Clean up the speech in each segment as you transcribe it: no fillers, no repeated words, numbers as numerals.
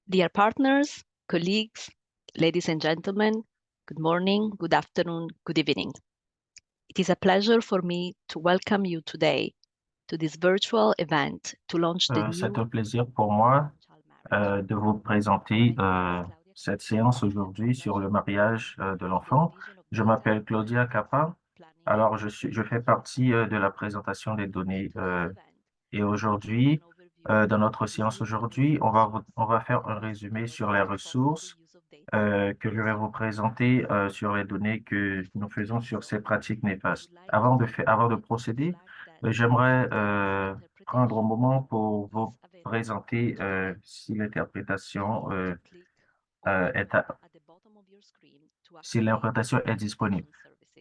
Dear partners, colleagues, ladies and gentlemen, good morning, good afternoon, good evening. It is a pleasure for me to welcome you today to this virtual event to launch the C'est new un plaisir pour moi de vous présenter cette séance aujourd'hui sur le mariage de l'enfant. Je m'appelle Claudia Capa. Alors, je fais partie de la présentation des données et aujourd'hui, dans notre séance aujourd'hui, on va faire un résumé sur les ressources que je vais vous présenter sur les données que nous faisons sur ces pratiques néfastes. Avant de procéder, j'aimerais prendre un moment pour vous présenter si l'interprétation si l'interprétation est disponible.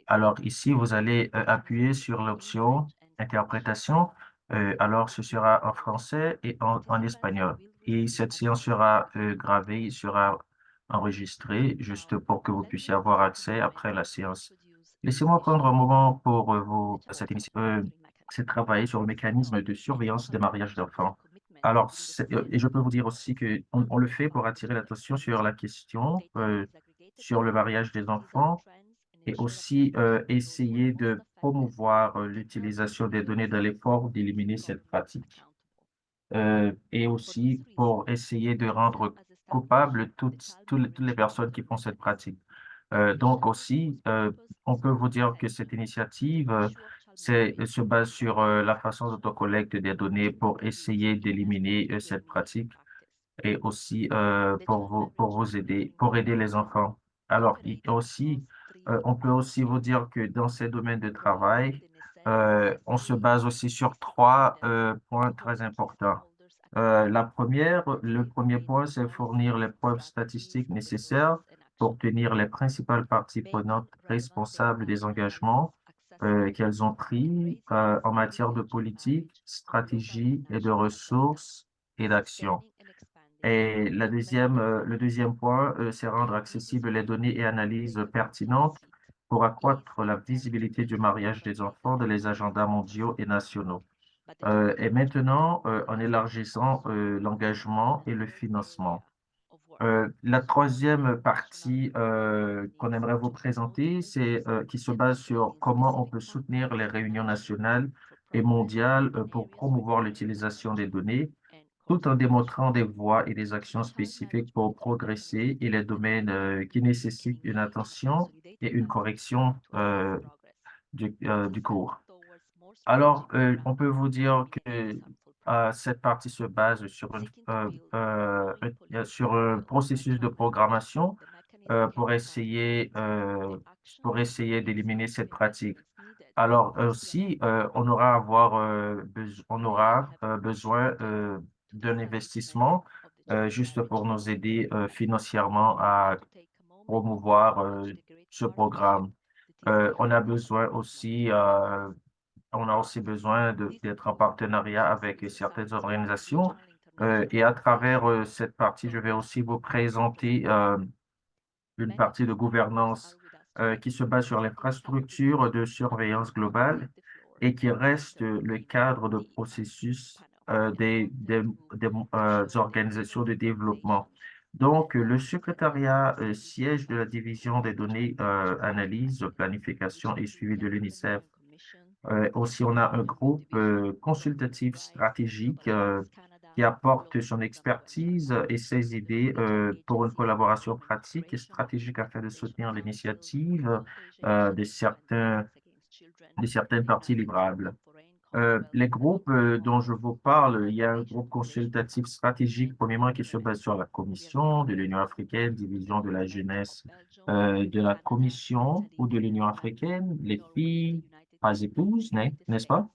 Alors ici, vous allez appuyer sur l'option interprétation. Alors, ce sera en français et en espagnol. Et cette séance sera gravée, sera enregistrée juste pour que vous puissiez avoir accès après la séance. Laissez-moi prendre un moment pour c'est travailler sur le mécanisme de surveillance des mariages d'enfants. Alors, et je peux vous dire aussi que on le fait pour attirer l'attention sur la question sur le mariage des enfants et aussi essayer de promouvoir l'utilisation des données dans l'effort d'éliminer cette pratique et aussi pour essayer de rendre coupables toutes les personnes qui font cette pratique. Donc aussi, on peut vous dire que cette initiative se base sur la façon dont on collecte des données pour essayer d'éliminer cette pratique et aussi pour vous aider, pour aider les enfants. Alors, aussi, on peut aussi vous dire que dans ces domaines de travail, on se base aussi sur trois points très importants. Le premier point, c'est fournir les preuves statistiques nécessaires pour tenir les principales parties prenantes responsables des engagements qu'elles ont pris en matière de politique, stratégie et de ressources et d'action. Et le deuxième point, c'est rendre accessibles les données et analyses pertinentes pour accroître la visibilité du mariage des enfants dans les agendas mondiaux et nationaux. Et maintenant, en élargissant l'engagement et le financement. La troisième partie qu'on aimerait vous présenter, c'est qui se base sur comment on peut soutenir les réunions nationales et mondiales pour promouvoir l'utilisation des données tout en démontrant des voies et des actions spécifiques pour progresser et les domaines qui nécessitent une attention et une correction du cours. Alors, on peut vous dire que cette partie se base sur un processus de programmation pour essayer d'éliminer cette pratique. Alors aussi, on aura besoin d'un investissement juste pour nous aider financièrement à promouvoir ce programme. On a besoin aussi, on a aussi besoin d'être en partenariat avec certaines organisations. Et à travers cette partie, je vais aussi vous présenter une partie de gouvernance qui se base sur l'infrastructure de surveillance globale et qui reste le cadre de processus des organisations de développement. Donc, le secrétariat siège de la division des données, analyse, planification et suivi de l'UNICEF. Aussi, on a un groupe consultatif stratégique qui apporte son expertise et ses idées pour une collaboration pratique et stratégique afin de soutenir l'initiative de certaines parties livrables. Les groupes dont je vous parle, il y a un groupe consultatif stratégique, premièrement, qui se base sur la Commission de l'Union africaine, division de la jeunesse de la Commission ou de l'Union africaine, les filles, pas épouses, n'est-ce pas?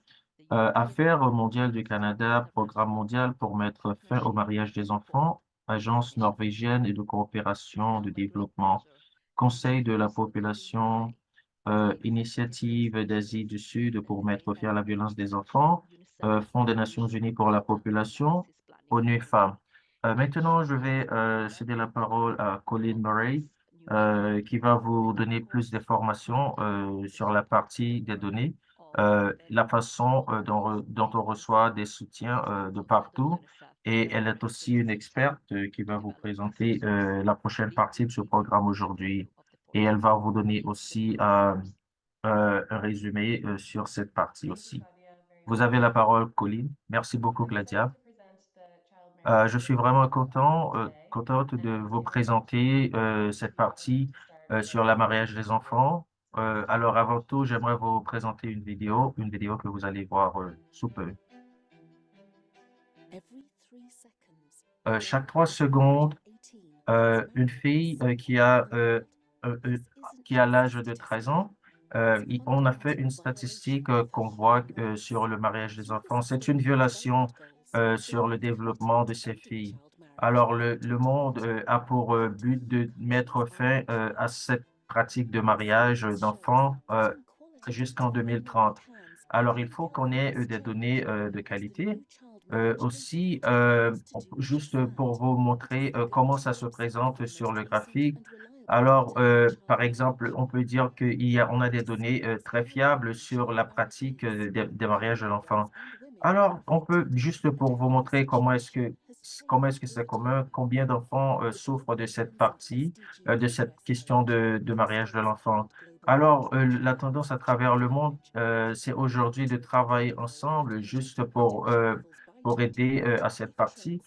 Affaires mondiales du Canada, Programme mondial pour mettre fin au mariage des enfants, Agence norvégienne et de coopération de développement, Conseil de la population, Initiative d'Asie du Sud pour mettre fin à la violence des enfants, Fonds des Nations Unies pour la population, ONU Femmes. Maintenant, je vais céder la parole à Colin Murray, qui va vous donner plus d'informations sur la partie des données, la façon dont on reçoit des soutiens de partout et elle est aussi une experte qui va vous présenter la prochaine partie de ce programme aujourd'hui. Et elle va vous donner aussi un résumé sur cette partie Thank you, aussi. Claudia, very Vous avez la helpful. parole, Colline. Merci beaucoup, I'm excited Claudia. to present the child marriage Je suis precoce vraiment today. contente And de as vous you mentioned, présenter we cette thought we partie could start with sur a la mariage des video enfants. so that you Alors, can avant tout, see j'aimerais vous the présenter video. une vidéo que vous allez voir sous peu. Chaque 3 secondes, une fille qui a l'âge de 13 ans, on a fait une statistique qu'on voit sur le mariage des enfants. C'est une violation sur le développement de ces filles. Alors, le monde a pour but de mettre fin à cette pratique de mariage d'enfants jusqu'en 2030. Alors, il faut qu'on ait des données de qualité. Aussi, juste pour vous montrer comment ça se présente sur le graphique. Alors, par exemple, on peut dire on a des données très fiables sur la pratique des mariages de l'enfant. Alors, on peut, juste pour vous montrer comment est-ce que c'est commun, combien d'enfants souffrent de cette partie, de cette question de mariage de l'enfant. Alors, la tendance à travers le monde, c'est aujourd'hui de travailler ensemble juste pour aider à cette partie.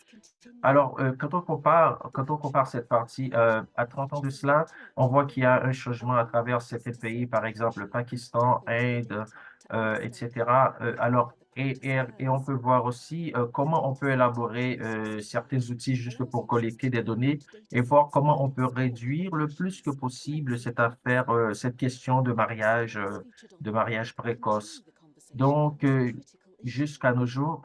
Alors, quand on compare cette partie à 30 ans de cela, on voit qu'il y a un changement à travers certains pays, par exemple le Pakistan, Inde, etc. Et on peut voir aussi comment on peut élaborer certains outils juste pour collecter des données et voir comment on peut réduire le plus que possible cette affaire, cette question de mariage précoce. Donc, jusqu'à nos jours,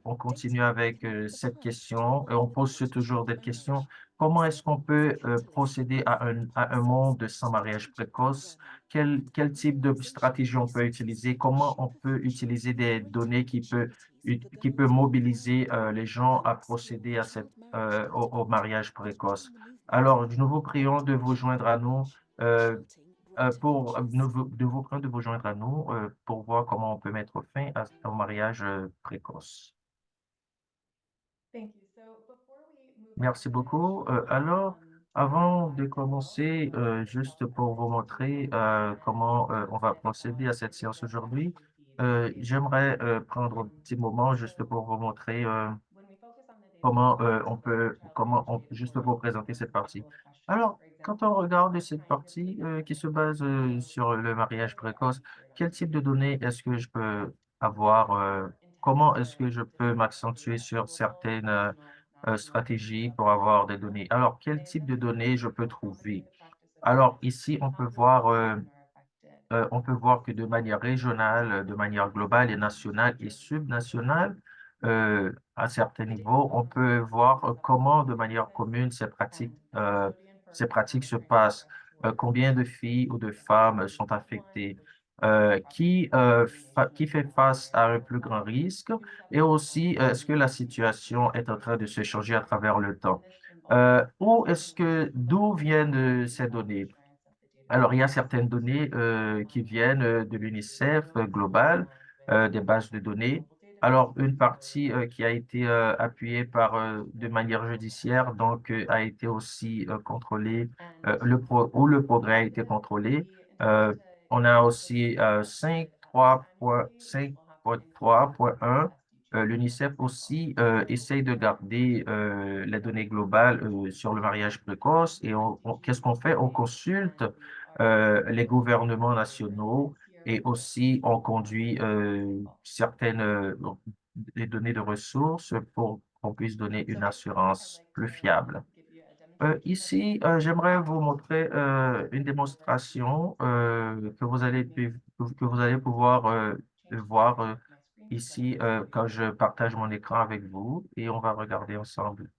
on continue avec cette question et on pose toujours des questions. Comment est-ce qu'on peut procéder à un monde sans mariage précoce? Quel type de stratégie on peut utiliser? Comment on peut utiliser des données qui peut mobiliser les gens à procéder au mariage précoce? Alors, nous vous prions de vous joindre à nous. euh, de vous prendre de vous joindre à nous pour voir comment on peut mettre fin au mariage précoce. Thank you. So before we move on Merci to the beaucoup. children Alors, avant de module, commencer, juste I pour vous wanted to montrer comment on va emphasize procéder à on cette the séance agenda aujourd'hui, activities j'aimerais prendre un and petit moment juste so pour vous montrer when we focus on the daily lives of child juste marriage pour youth, présenter cette there's a partie. couple of questions. Alors, For quand on example, regarde what cette kinds of partie qui se statistics base do you sur le feel mariage are précoce, accurate quel enough type to de données est-ce que je peux avoir? or intended Comment to est-ce que je peux develop maybe m'accentuer a sur doable, certaines functional, non-intrusive stratégies pour approach avoir to des care? données? Alors, quel They type de essentially données je ask peux how many trouver? of the practice of Alors, marriage ici, conflicts often are affected. on peut voir que de manière régionale, de manière globale et nationale et subnationale, à certains niveaux, on peut voir comment, de manière commune, So the ces inference pratiques from se the passent. framework would Combien de filles ou de femmes be sont one, affectées? the approximately Qui estimation fait of the face à un risk plus grand risque? two, that Et the aussi, outcome est-ce que la may situation est en train de se changer à travers le and temps? this involves D'où looking viennent at ces health données? insurance of the Alors, il y a databases certaines données qui defined viennent de l'UNICEF global, along with des bases de données. global Alors, databases une for partie qui a été appuyée de manière judiciaire, donc a été aussi contrôlée, and où le progrès a été contrôlé. in Euh, order to on a implement aussi this time series we'll have to do some 5.3.1. SDGs L'UNICEF cycles. aussi essaye de garder les données globales sur le mariage précoce et qu'est-ce qu'on fait? On consulte And we are les gouvernements gathering nationaux here et aussi on conduit info. les données de ressources pour qu'on puisse donner So une with that, I'd assurance like plus to fiable. give you a demonstration of Ici, the j'aimerais vous montrer une collaborative démonstration techniques que vous allez pouvoir change the voir screen of my screen to send ici you this quand video. je partage mon écran avec vous et on va regarder ensemble.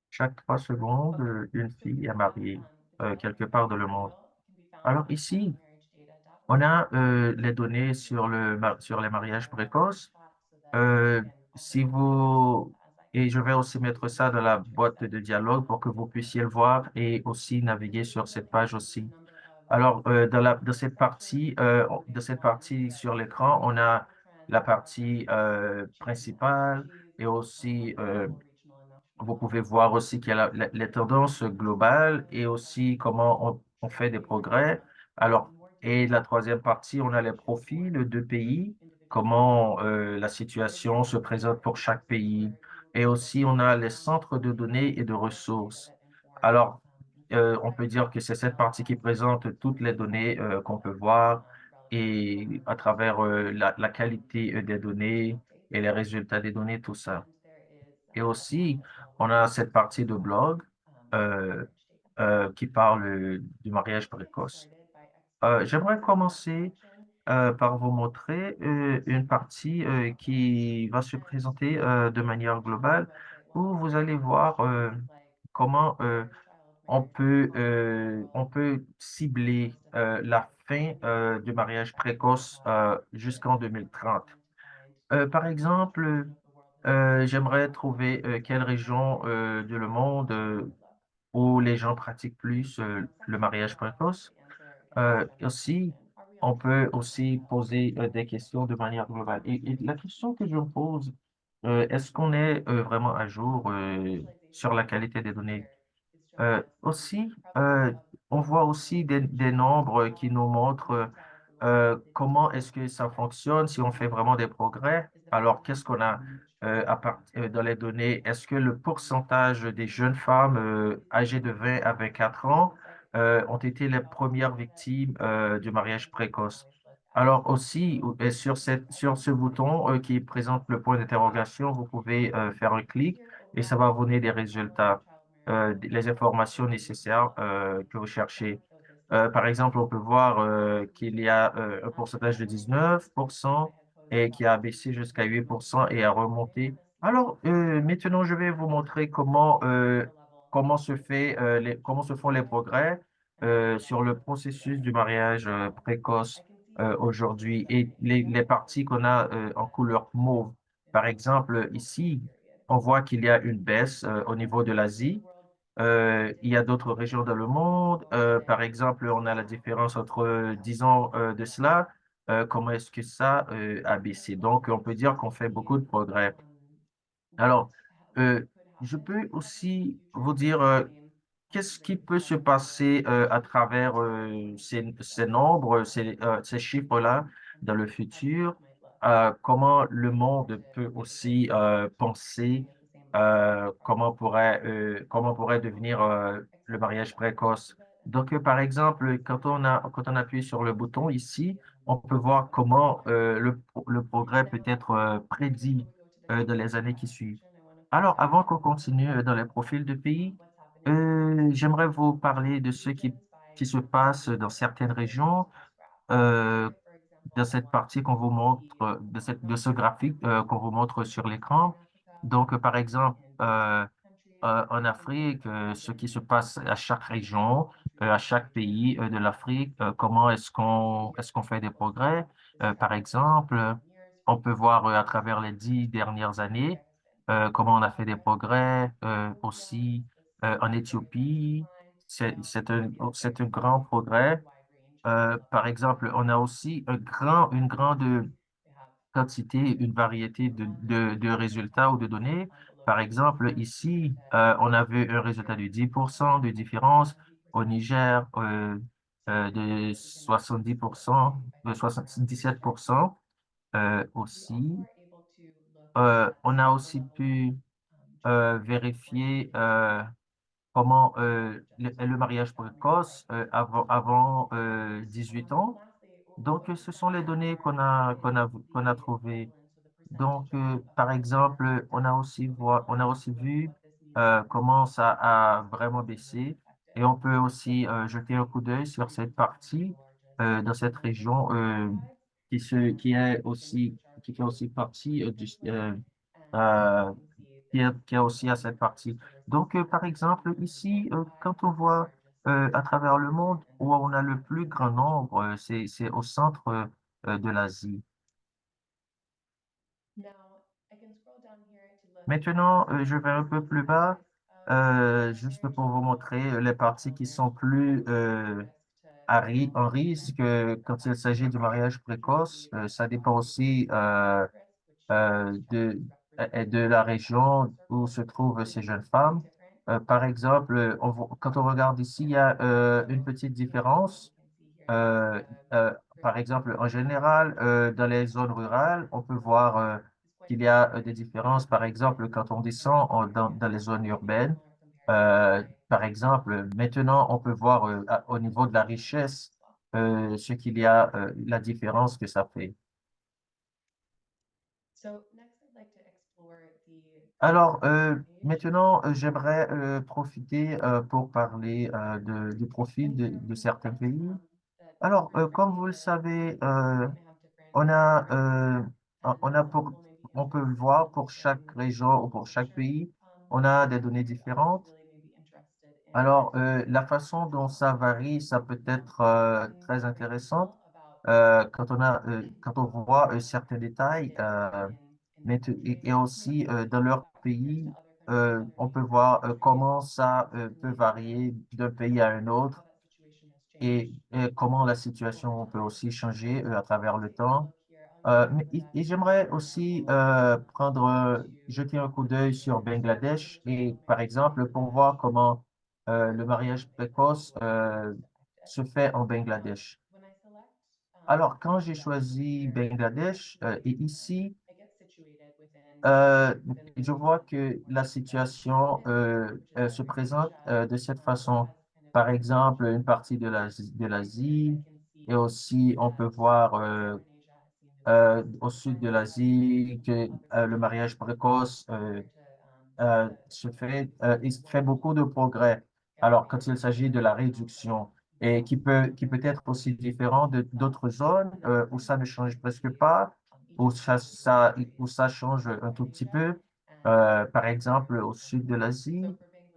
Chaque 3 secondes, Okay, une so fille est here mariée the data quelque for part this dans le monde. tutorial can be found Alors on ici, on childmarriagedata.org. a So les données sur sur les in mariages our précoces. chat so that you Euh, can also si see this vous as I et go je vais through aussi mettre ça dans the la features boîte that de we dialogue have pour que vous for puissiez le this. voir et aussi So naviguer this sur is cette looking page at the aussi. number of Alors, de cette partie sur l'écran, on a la partie principale et aussi, vous pouvez voir aussi qu'il y a les tendances globales et aussi comment on fait des progrès. Alors, et la troisième partie, on a les profils de pays, comment la situation se présente pour chaque pays. Et aussi, on a les centres de données et de ressources. Alors, on peut dire que c'est cette partie qui présente toutes les données qu'on peut voir et à travers la qualité des données et les résultats des données, tout ça. Et aussi, on a cette partie de blog euh, qui parle du mariage précoce. J'aimerais commencer par vous montrer une partie qui va se présenter de manière globale, où vous allez voir comment on peut cibler la fin du mariage précoce jusqu'en 2030. Par exemple, j'aimerais trouver quelle région de le monde où les gens pratiquent plus le mariage précoce. Aussi, on peut aussi poser des questions de manière globale. Et la question que je me pose, est-ce qu'on est vraiment à jour sur la qualité des données? Aussi, on voit aussi des nombres qui nous montrent comment est-ce que ça fonctionne, si on fait vraiment des progrès. Alors, qu'est-ce qu'on a dans les données? Est-ce que le pourcentage des jeunes femmes âgées de 20 à 24 ans ont été les premières victimes du mariage précoce? Alors aussi, sur ce bouton qui présente le point d'interrogation, vous pouvez faire un clic et ça va vous donner des résultats les informations nécessaires que vous cherchez. Par exemple, on peut voir qu'il y a un pourcentage de 19% et qui a baissé jusqu'à 8% et a remonté. Alors, maintenant, je vais vous montrer comment se font les progrès sur le processus du mariage précoce aujourd'hui et les parties qu'on a en couleur mauve. Par exemple, ici, on voit qu'il y a une baisse au niveau de l'Asie. Il y a d'autres régions dans le monde. Par exemple, on a la différence entre 10 ans de cela. Comment est-ce que ça a baissé? Donc, on peut dire qu'on fait beaucoup de progrès. Alors, euh, je peux aussi vous dire qu'est-ce qui peut se passer à travers ces nombres, ces chiffres-là dans le futur? Comment le monde peut aussi penser comment pourrait devenir le mariage précoce? Donc, par exemple, quand on appuie sur le bouton ici, on peut voir comment le progrès peut être prédit dans les années qui suivent. Alors, avant qu'on continue dans les profils de pays, j'aimerais vous parler de qui se passe dans certaines régions, euh, dans cette partie qu'on vous montre, de ce graphique qu'on vous montre sur l'écran. Donc, par exemple, en Afrique, ce qui se passe à chaque région, à chaque pays de l'Afrique, comment est-ce qu'on fait des progrès? Par exemple, on peut voir à travers les 10 dernières années comment on a fait des progrès. Aussi, en Éthiopie, c'est un grand progrès. Par exemple, on a aussi une grande quantité, une variété de résultats ou de données. Par exemple, ici, on avait un résultat de 10% de différence. Au Niger, de 70%, de 77% aussi. On a aussi pu vérifier comment le mariage précoce avant 18 ans. Donc, ce sont les données qu'on a trouvées. Donc, par exemple, on a aussi vu comment ça a vraiment baissé et on peut aussi jeter un coup d'œil sur cette partie dans cette région qui fait aussi partie euh, qui a aussi à cette partie. Donc, par exemple, ici, quand on voit à travers le monde où on a le plus grand nombre, c'est au centre de l'Asie. Maintenant, je vais un peu plus bas, juste pour vous montrer les parties qui sont plus un risque quand il s'agit du mariage précoce. Ça dépend aussi euh, de, de la région où se trouvent ces jeunes femmes. Par exemple, quand on regarde ici, il y a une petite différence. Euh, euh, Par exemple, en général, dans les zones rurales, on peut voir qu'il y a des différences. Par exemple, quand on descend dans les zones urbaines, par exemple, maintenant, on peut voir au niveau de la richesse ce qu'il y a, la différence que ça fait. Alors, maintenant, j'aimerais profiter pour parler du profil de certains pays. Alors, comme vous le savez, on a, on a on peut le voir pour chaque région ou pour chaque pays, on a des données différentes. Alors, la façon dont ça varie, ça peut être très intéressante quand on voit certains détails, et aussi dans leur pays, on peut voir comment ça peut varier d'un pays à un autre et comment la situation peut aussi changer à travers le temps. Et j'aimerais aussi jeter un coup d'œil sur Bangladesh et par exemple pour voir comment le mariage précoce se fait en Bangladesh. Alors, quand j'ai choisi Bangladesh, et ici, euh, je vois que la situation se présente de cette façon. Par exemple, une partie de l'Asie, et aussi on peut voir au sud de l'Asie que le mariage précoce il se fait beaucoup de progrès. Alors, quand il s'agit de la réduction, et qui peut être aussi différent de d'autres zones où ça ne change presque pas, où ça change un tout petit peu. Par exemple, au sud de l'Asie,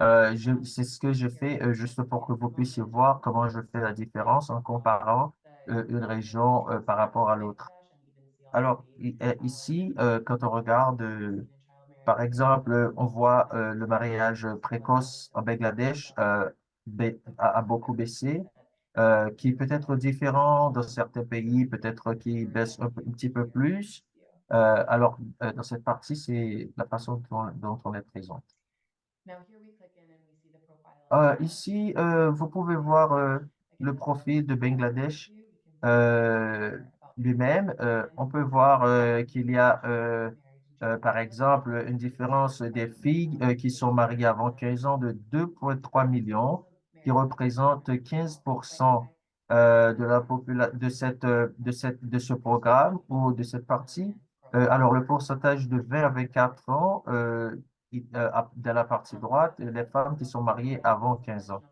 c'est ce que j'ai fait juste pour que vous puissiez voir comment je fais la différence en comparant une région par rapport à l'autre. Alors, ici, quand on regarde par exemple, on voit le mariage précoce en Bangladesh a beaucoup baissé, qui peut être différent dans certains pays, peut-être qui baisse un petit peu plus. Dans cette partie, c'est la façon dont on est présent. Ici, vous pouvez voir le profil de Bangladesh euh, lui-même. On peut voir qu'il y a, par exemple, une différence des filles qui sont mariées avant 15 ans de 2,3 millions, qui représentent 15% de la de ce programme ou de cette partie. Alors, le pourcentage de 20 à 24 ans, dans la partie droite, les femmes qui sont mariées avant 15 ans.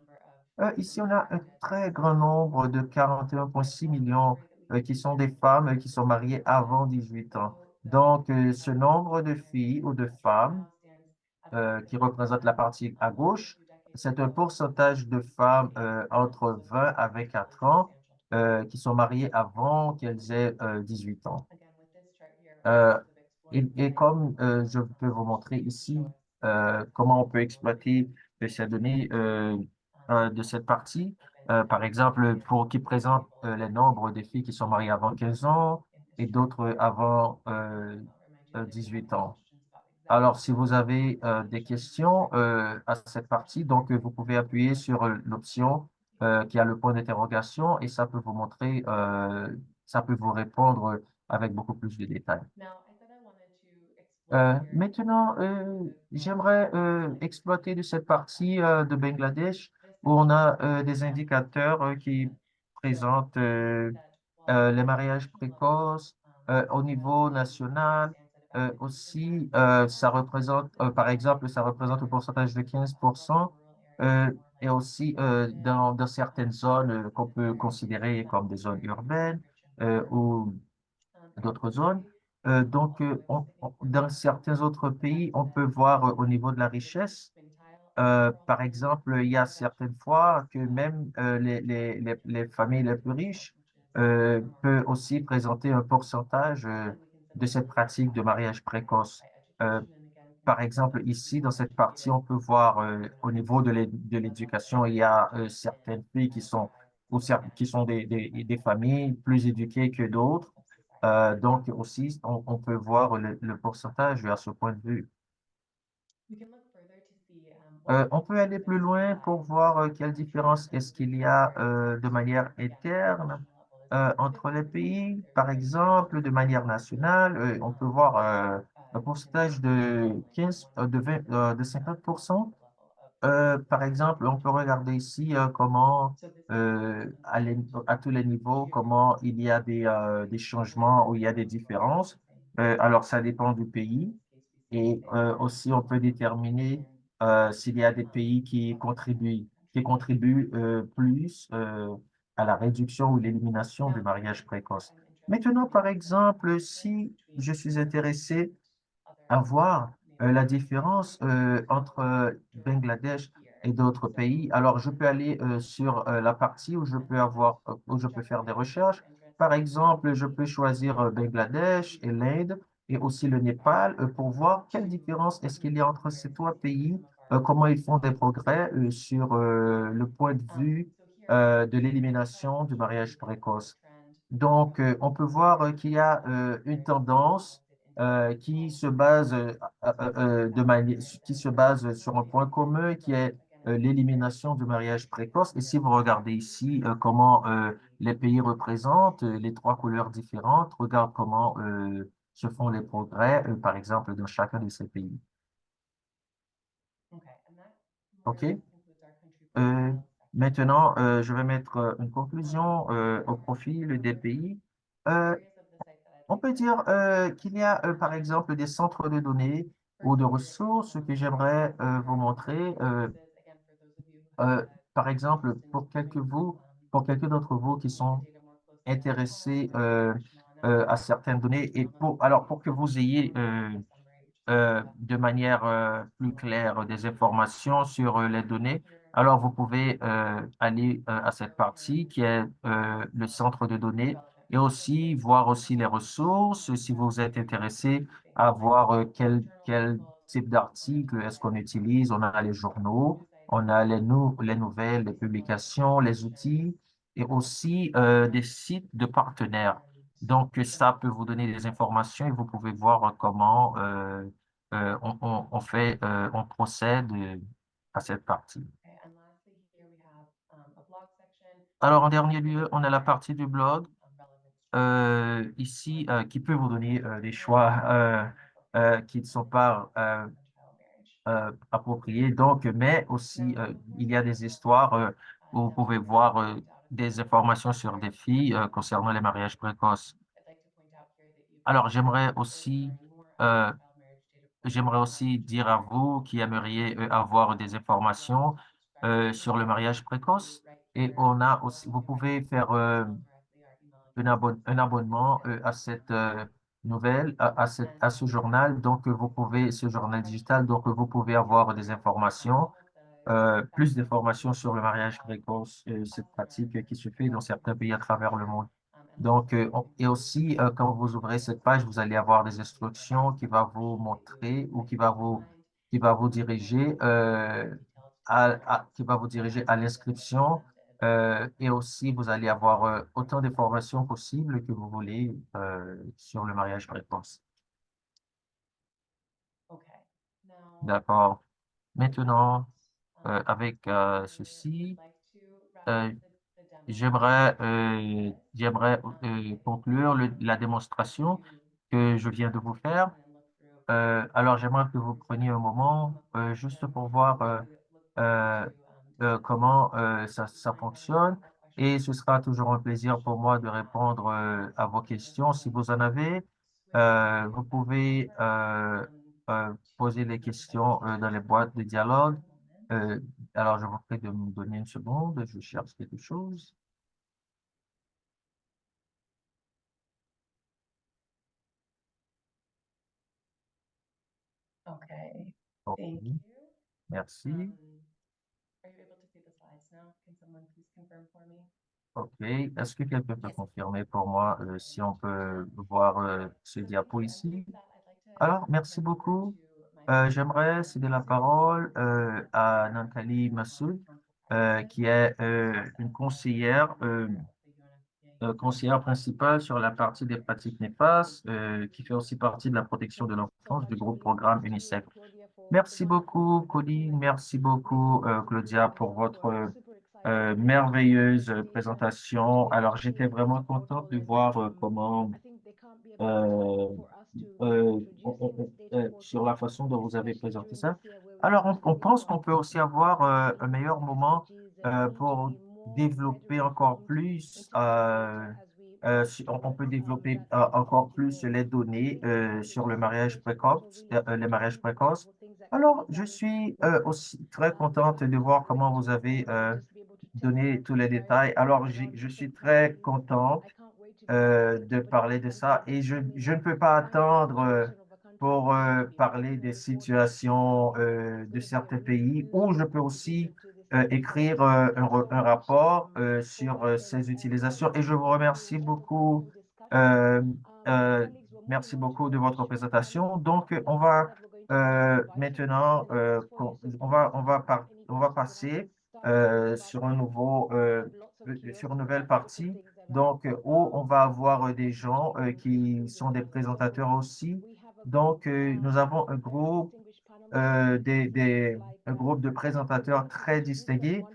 Ici, on a un très grand nombre de 41,6 millions qui sont des femmes qui sont mariées avant 18 ans. Donc, ce nombre de filles ou de femmes qui représente la partie à gauche, c'est un pourcentage de femmes entre 20 à 24 ans qui sont mariées avant qu'elles aient 18 ans. Euh, et comme je peux vous montrer ici comment on peut exploiter ces données de cette partie, par exemple, qui présente les nombres des filles qui sont mariées avant 15 ans et d'autres avant 18 ans. Alors, si vous avez des questions à cette partie, donc vous pouvez appuyer sur l'option qui a le point d'interrogation et ça peut vous montrer, ça peut vous répondre avec beaucoup plus de détails. Maintenant, j'aimerais exploiter de cette partie de Bangladesh où on a des indicateurs qui présentent les mariages précoces au niveau national. Aussi, ça représente, par exemple, ça représente un pourcentage de 15%, et aussi dans certaines zones qu'on peut considérer comme des zones urbaines ou d'autres zones. Dans certains autres pays, on peut voir au niveau de la richesse, par exemple, il y a certaines fois que même les familles les plus riches peuvent aussi présenter un pourcentage de cette pratique de mariage précoce. Euh, Par exemple, ici, dans cette partie, on peut voir au niveau de l'éducation, il y a certaines filles qui sont qui sont des familles plus éduquées que d'autres. Donc aussi, on peut voir le pourcentage à ce point de vue. We can look further to see what On peut aller plus differences loin pour voir quelle country différence est-ce qu'il y a or de manière again at the interne national level as well. entre les Just to see if pays. there's Par any exemple, de manière nationale, on peut voir un pourcentage de following 15, one de 20, de at 50%. the level of Par exemple, on peut regarder ici comment, so this is à tous les niveaux, comment il y a des changements ou il y a des différences. Alors, ça dépend du pays. Et aussi, on peut déterminer s'il y a des pays qui contribuent plus à la réduction ou l'élimination du mariage précoce. Maintenant, par exemple, si je suis intéressé à voir la différence entre Bangladesh et d'autres pays. Alors, je peux aller sur la partie où je peux faire des recherches. Par exemple, je peux choisir Bangladesh et l'Inde et aussi le Népal pour voir quelle différence est-ce qu'il y a entre ces trois pays, comment ils font des progrès sur le point de vue de l'élimination du mariage précoce. Donc, on peut voir qu'il y a une tendance qui se base qui se base sur un point commun qui est l'élimination du mariage précoce. Et si vous regardez ici comment les pays représentent les trois couleurs différentes, regarde comment se font les progrès, par exemple, dans chacun de ces pays. Okay, and that more or OK? less concludes our country Euh, profiles section. Maintenant, je vais mettre une conclusion au profil des pays. Euh, Areas of the site that I'd On like peut to dire qu'il y a, par highlight. exemple, des centres de données ou First de here is ressources que j'aimerais vous montrer. resources, again, for those of you who have Par exemple, interest in viewing pour quelques d'entre vous qui the sont data more closely, I have intéressés information on à certaines données et pour que vous ayez the summary, which is de manière plus claire des informations sur les données, here alors vous pouvez aller à cette partie qui est le centre de données relevant et aussi voir aussi les ressources si vous êtes intéressé à voir quel journal type articles, d'article est-ce qu'on utilise. On a les journaux, news sites, on a les nouvelles, les publications, les outils et aussi des sites de partenaires. Donc, ça peut vous donner des informations et vous pouvez voir comment on procède à cette partie. okay, and lastly, here we have a blog section. Alors, en dernier lieu, on a la partie du blog Relevant ici qui peut vous donner des choix qui ne sont pas appropriés. Donc, mais aussi, il y a des histoires où vous pouvez voir des informations sur des filles concernant les mariages précoces. I'd like to point out here that you Alors, can further learn more euh, about child marriage data j'aimerais aussi dire à vous qui aimeriez avoir des informations sur le mariage précoce. Et on a aussi, vous pouvez faire un abonnement à cette nouvelle, à ce journal. Donc, vous pouvez, ce journal digital, donc vous pouvez avoir des informations plus d'informations sur le mariage précoce, cette pratique qui se fait dans certains pays à travers le monde. Donc, et aussi, quand vous ouvrez cette page, vous allez avoir des instructions qui va vous montrer ou qui va vous diriger qui va vous diriger à l'inscription. Et aussi, vous allez avoir autant d'informations possibles que vous voulez sur le mariage précoce. Okay. Now, D'accord. Maintenant, avec here, I'd ceci, like to wrap euh, up the demo. j'aimerais conclure la démonstration que je viens de vous faire. And then look through Alors, j'aimerais que vous preniez un moment juste pour voir euh, comment ça fonctionne. Et ce sera toujours un plaisir pour moi de répondre à vos questions. Si vous en avez, vous pouvez poser les questions dans les boîtes de dialogue. Euh, alors, je vous prie de me donner une seconde. Je cherche quelque chose. Okay, OK, thank you. merci. Are you able to see the slides now? Can someone please confirm for me? OK. Est-ce que quelqu'un peut confirmer pour moi si on peut voir ce diapo ici? With that, I'd like to Alors, merci turn it over beaucoup. to my J'aimerais céder la parole à Nathalie Massoud. qui est une conseillère principale sur la partie des pratiques néfastes, qui fait aussi partie de la protection de l'enfance du groupe programme UNICEF. Merci beaucoup, Cody. Merci beaucoup, Claudia, pour votre merveilleuse présentation. Alors, j'étais vraiment contente de voir comment euh, sur la façon dont vous avez présenté ça. Alors, on pense qu'on peut aussi avoir un meilleur moment pour développer encore plus, on peut développer encore plus les données sur le mariage précoce, les mariages précoces. Alors, je suis aussi très contente de voir comment vous avez donné tous les détails. Alors, je suis très contente de parler de ça. Et je ne peux pas attendre pour parler des situations de certains pays, ou je peux aussi écrire un rapport sur ces utilisations. Et je vous remercie beaucoup. euh, euh, Merci beaucoup de votre présentation. Donc, on va maintenant, on va passer sur un sur une nouvelle partie. Donc, où on va avoir des gens qui sont des présentateurs aussi. Donc, nous avons un groupe de présentateurs très distingués.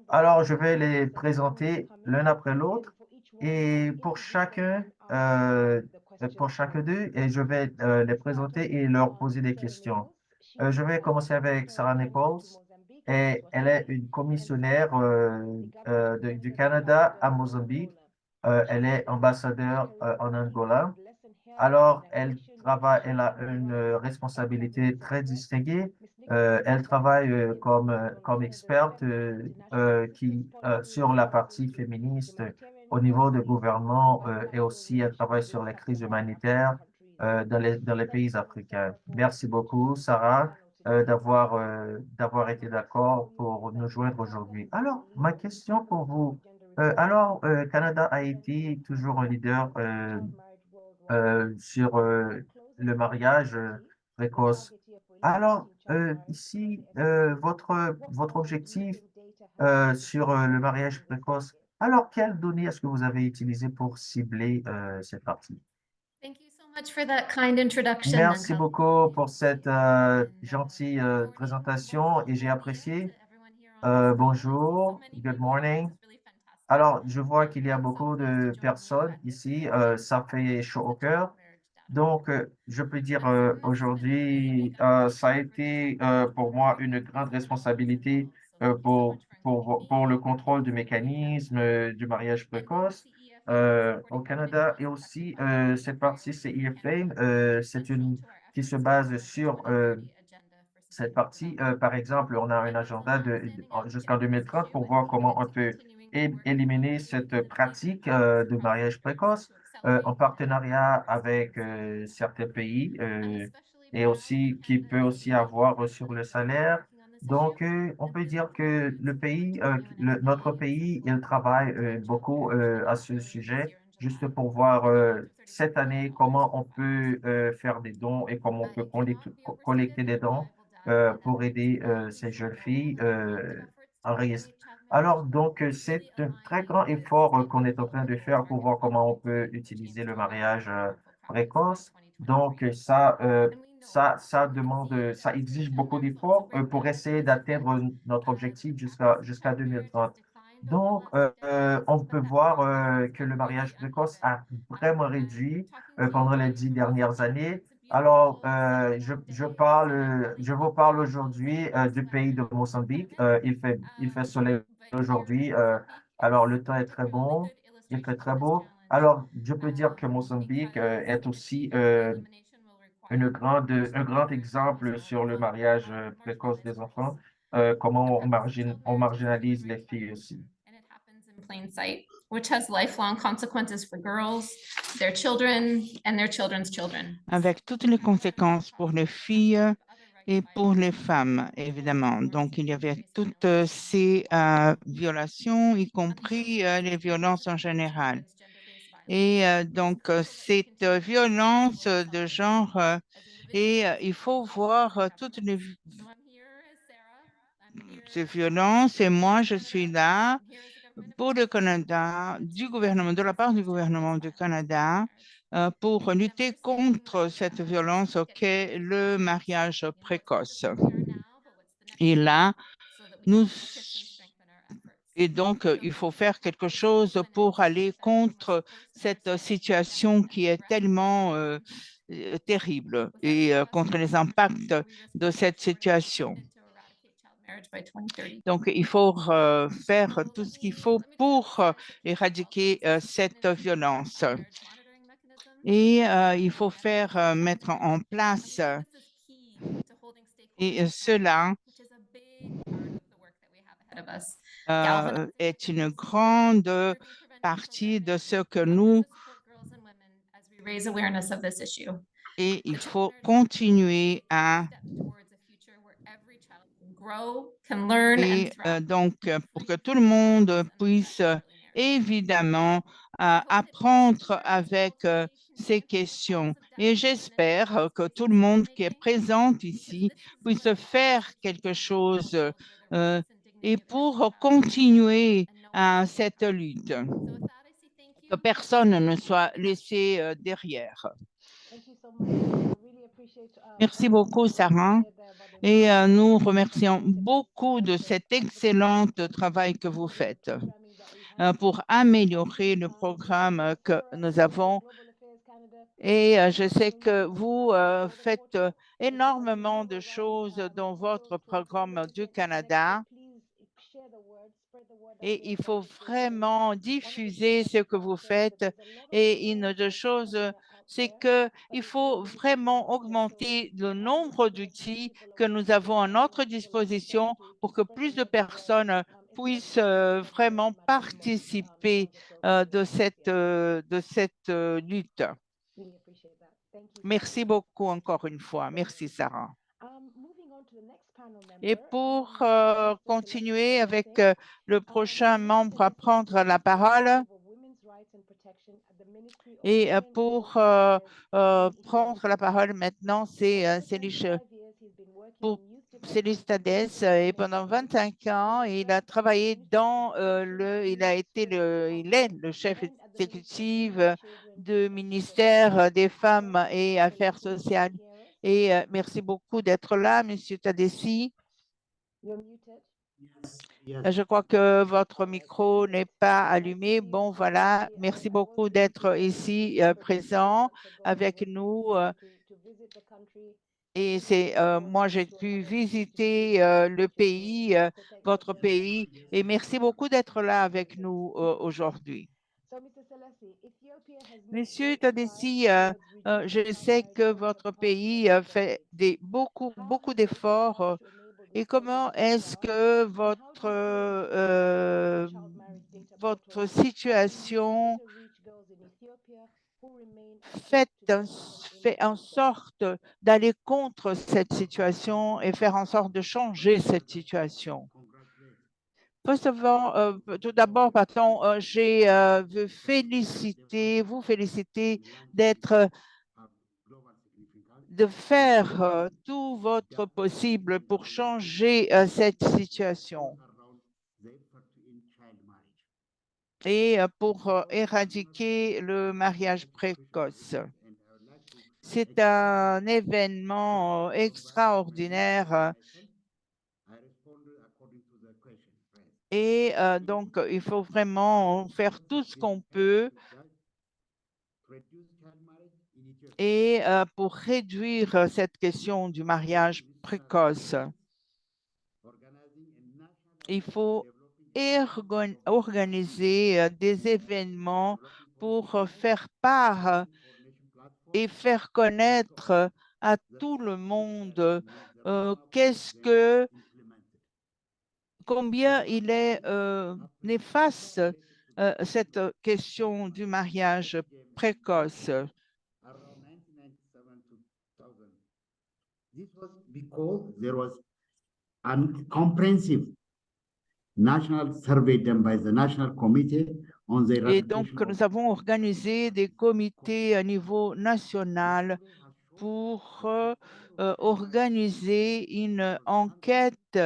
Alors, je vais les présenter l'un après l'autre. Et pour chacun d'eux, et je vais les présenter et leur poser des questions. Je vais commencer avec Sarah Nichols. Et elle est une commissionnaire du Canada à Mozambique. Elle est ambassadeur en Angola. Alors, elle a une responsabilité très distinguée. Elle travaille comme experte sur la partie féministe au niveau du gouvernement et aussi elle travaille sur les crises humanitaires dans les pays africains. Merci beaucoup, Sarah, d'avoir été d'accord pour nous joindre aujourd'hui. Alors, ma question pour vous. Canada a été toujours un leader sur le mariage précoce. Alors, ici, votre objectif sur le mariage précoce, alors quelles données est-ce que vous avez utilisées pour cibler cette partie? Thank you so much for that kind introduction, Merci Nanka. beaucoup pour cette gentille présentation et j'ai apprécié. Bonjour, good morning. Alors, je vois qu'il y a beaucoup de personnes ici. Ça fait chaud au cœur. Donc, je peux dire aujourd'hui, ça a été pour moi une grande responsabilité pour le contrôle du mécanisme du mariage précoce au Canada et aussi cette partie, c'est IFAME, c'est une qui se base sur cette partie. Par exemple, on a un agenda jusqu'en 2030 pour voir comment on peut éliminer cette pratique de mariage précoce en partenariat avec certains pays et aussi qui peut aussi avoir sur le salaire. Donc, on peut dire que notre pays, il travaille beaucoup à ce sujet, juste pour voir cette année comment on peut faire des dons et comment on peut collecter des dons pour aider ces jeunes filles en risque. Alors, donc, c'est un très grand effort qu'on est en train de faire pour voir comment on peut utiliser le mariage précoce. Donc, ça exige beaucoup d'efforts pour essayer d'atteindre notre objectif jusqu'à 2030. Donc, on peut voir que le mariage précoce a vraiment réduit pendant les 10 dernières années. Alors, je vous parle aujourd'hui du pays de Mozambique. Il fait soleil aujourd'hui. Alors, le temps est très bon. Il fait très beau. Alors, je peux dire que Mozambique est aussi un grand exemple sur le mariage précoce des enfants, comment on marginalise les filles aussi. And it happens in plain sight, which has lifelong consequences for girls, their children, and their children's children. Avec toutes les conséquences pour les filles et pour les femmes, évidemment. Donc, il y avait toutes ces violations, y compris les violences en général. Et donc, cette violence de genre, et il faut voir toutes les ces violences et moi, je suis là pour le Canada, de la part du gouvernement du Canada, pour lutter contre cette violence qu'est le mariage précoce. Et là, et donc, il faut faire quelque chose pour aller contre cette situation qui est tellement terrible et contre les impacts de cette situation. Donc, il faut faire tout ce qu'il faut pour éradiquer cette violence. Et il faut mettre en place et cela est une grande partie de ce que nous et il faut continuer à et donc pour que tout le monde puisse évidemment apprendre avec ces questions. Et j'espère que tout le monde qui est présent ici puisse faire quelque chose et pour continuer cette lutte, que personne ne soit laissé derrière. Merci beaucoup, Sarah. Et nous remercions beaucoup de cet excellent travail que vous faites pour améliorer le programme que nous avons. Et je sais que vous faites énormément de choses dans votre programme du Canada. Et il faut vraiment diffuser ce que vous faites. Et une autre chose, c'est qu'il faut vraiment augmenter le nombre d'outils que nous avons à notre disposition pour que plus de personnes puissent vraiment participer de cette lutte. Merci beaucoup encore une fois. Merci, Sarah. Et pour continuer avec le prochain membre à prendre la parole, et pour prendre la parole maintenant, c'est Célistades, et pendant 25 ans, il a travaillé dans il est le chef exécutif du ministère des Femmes et Affaires sociales. Et merci beaucoup d'être là, Monsieur Tadessi. Je crois que votre micro n'est pas allumé. Bon, voilà, merci beaucoup d'être ici présent avec nous. Et moi, j'ai pu visiter le pays, votre pays, et merci beaucoup d'être là avec nous aujourd'hui. Monsieur Tadessi, je sais que votre pays fait beaucoup d'efforts. Et comment est-ce que votre situation fait en sorte d'aller contre cette situation et faire en sorte de changer cette situation? Tout d'abord, je veux vous féliciter de faire tout votre possible pour changer cette situation et pour éradiquer le mariage précoce. C'est un événement extraordinaire et donc il faut vraiment faire tout ce qu'on peut et pour réduire cette question du mariage précoce. Il faut organiser des événements pour faire part et faire connaître à tout le monde combien il est néfaste cette question du mariage précoce. This was because there was a comprehensive national survey done by the National Committee on the Et donc, nous avons organisé des comités à niveau national pour organiser une enquête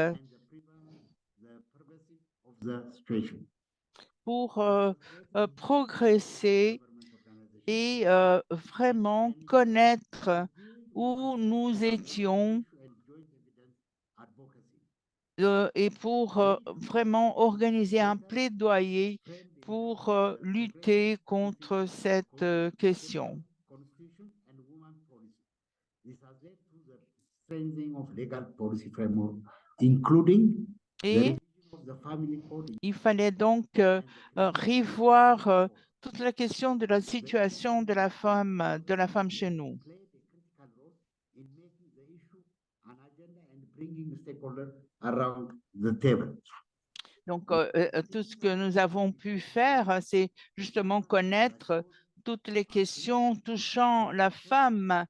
the situation. pour progresser et vraiment connaître où nous étions et pour vraiment organiser un plaidoyer pour lutter contre cette question. Constitution and women policy. This has led to the strengthening of legal policy framework, including the Et revision of the family code il fallait donc revoir toute la question de la situation de la femme chez nous. played a critical role in making the issue an agenda and bringing stakeholders around the table. Donc, tout ce que nous avons pu faire, c'est justement connaître toutes les questions touchant la femme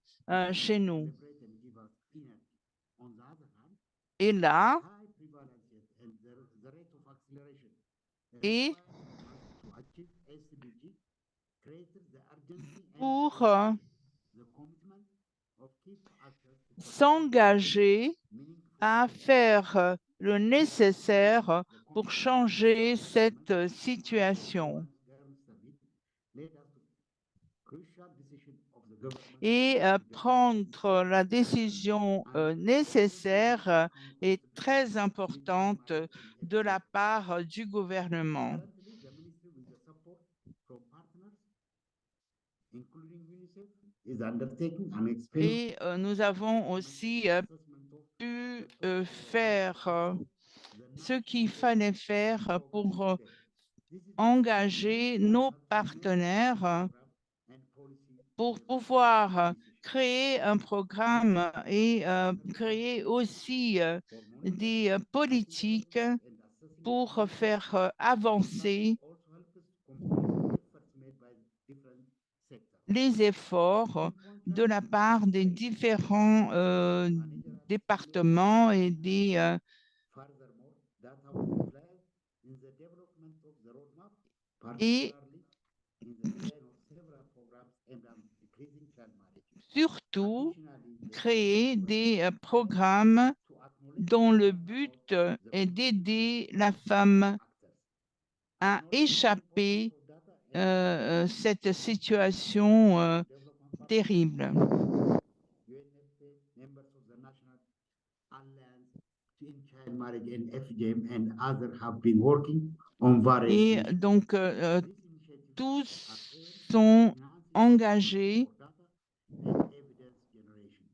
chez nous. Celebrate and give us energy. On the other hand, Et là, high prevalence and the rate of acceleration et required to achieve SDG created the urgency and pour the commitment of key actors to s'engager meaningful à faire le nécessaire pour changer cette situation Durham summit led us to crucial decision of the government et prendre la décision nécessaire et très importante de la part du gouvernement. currently the ministry with the support from partners including UNICEF is undertaking an expensive Et nous avons aussi assessment of pu faire ce qu'il fallait faire pour engager nos partenaires pour pouvoir créer un programme et créer aussi des politiques pour faire avancer les efforts de la part des différents départements et des Furthermore, data was applied in the development of the roadmap, et particularly in the design of several programs aimed at decreasing child marriage. surtout Additionally, the créer des programmes to acknowledge dont le but est d'aider la femme actors. à échapper cette situation terrible. UNFPA members of the National Alliance to End Child Marriage and FGM and others have been working on various Et initiatives. donc, These initiatives tous are aimed sont at enhancing engagés for data and evidence generation,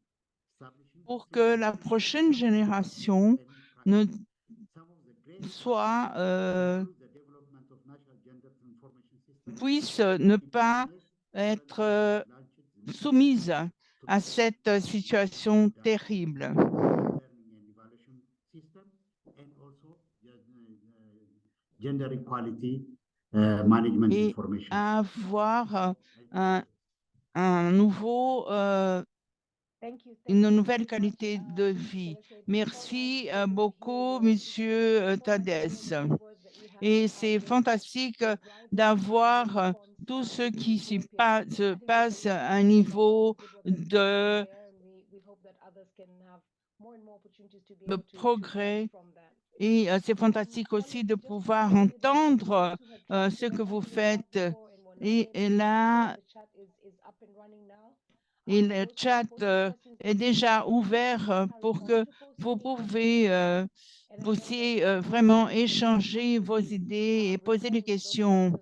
establishing pour que la prochaine génération ne some of the great soit include the development of national gender information system, puisse ne pas être soumise à cette situation terrible. learning and evaluation system, and also gender equality management Et information. avoir un nouveau, une nouvelle qualité de vie. Merci beaucoup, Monsieur Tadès. Et c'est fantastique d'avoir tout ce qui se passe à un niveau de progrès. Et c'est fantastique aussi de pouvoir entendre ce que vous faites. Et là, et le chat est déjà ouvert pour que vous puissiez vraiment échanger vos idées et poser des questions.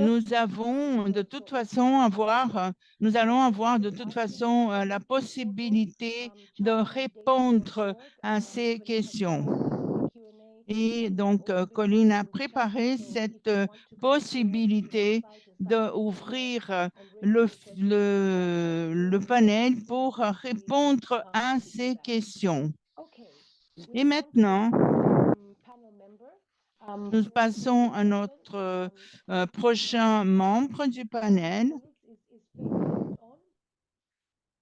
Nous allons de toute façon avoir la possibilité de répondre à ces questions. Et donc, Colline a préparé cette possibilité d'ouvrir le panel pour répondre à ces questions. Et maintenant, nous passons à notre prochain membre du panel.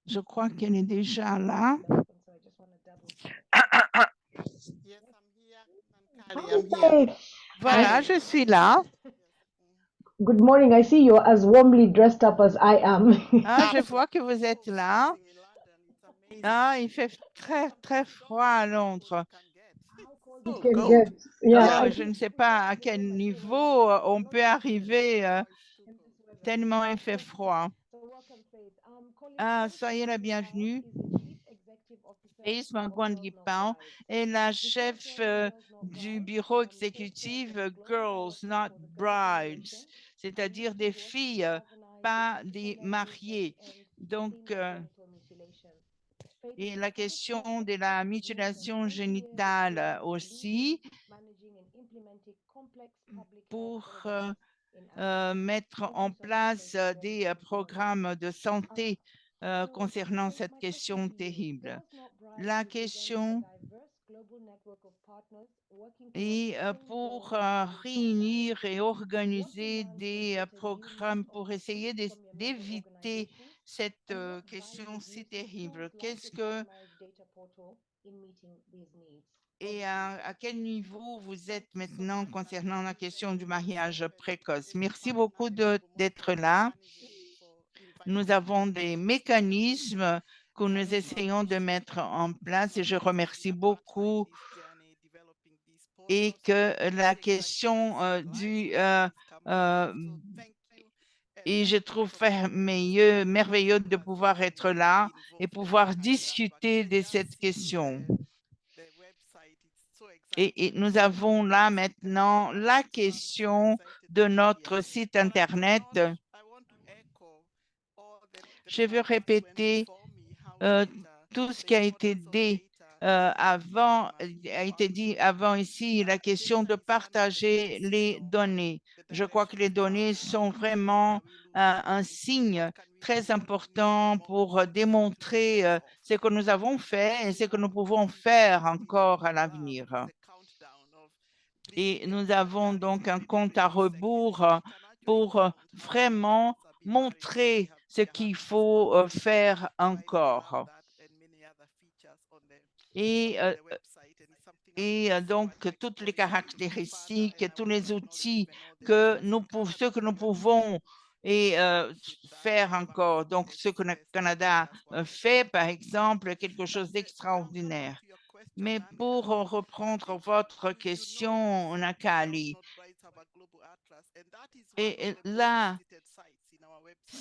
Je crois qu'elle est déjà là. Voilà, je suis là. Good morning. I see you're as warmly dressed up as I am. Ah, je vois que vous êtes là. Ah, il fait très, très froid à Londres. You can get, yeah. Je ne sais pas à quel niveau on peut arriver tellement il fait froid. Soyez la bienvenue. Faith Magwan-Gipao est la chef du bureau exécutif Girls Not Brides, c'est-à-dire des filles, pas des mariées. Donc, et la question de la mutilation génitale aussi, pour mettre en place des programmes de santé concernant cette question terrible. La question est pour réunir et organiser des programmes pour essayer d'éviter cette question si terrible. Qu'est-ce que et à quel niveau vous êtes maintenant concernant la question du mariage précoce? Merci beaucoup d'être là. Nous avons des mécanismes que nous essayons de mettre en place et je remercie beaucoup et que la question et je trouve merveilleux de pouvoir être là et pouvoir discuter de cette question. Et nous avons là maintenant la question de notre site Internet. Je veux répéter tout ce qui a été dit avant ici, la question de partager les données. Je crois que les données sont vraiment un signe très important pour démontrer ce que nous avons fait et ce que nous pouvons faire encore à l'avenir. Et nous avons donc un compte à rebours pour vraiment montrer ce qu'il faut faire encore. Et donc, toutes les caractéristiques, tous les outils que nous pouvons faire encore. Donc, ce que le Canada fait, par exemple, quelque chose d'extraordinaire. Mais pour reprendre votre question, Nakali, et là,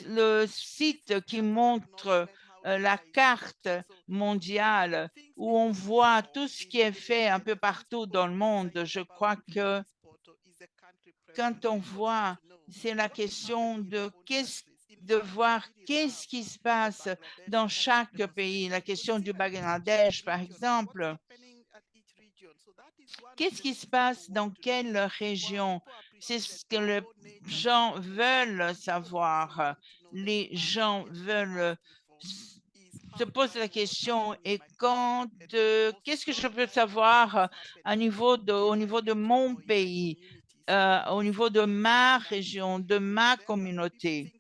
le site qui montre la carte mondiale où on voit tout ce qui est fait un peu partout dans le monde, je crois que quand on voit, c'est la question de voir qu'est-ce qui se passe dans chaque pays. La question du Bangladesh, par exemple. Qu'est-ce qui se passe dans quelle région? C'est ce que les gens veulent savoir. Les gens veulent se poser la question et qu'est-ce que je peux savoir au niveau de mon pays, au niveau de ma région, de ma communauté?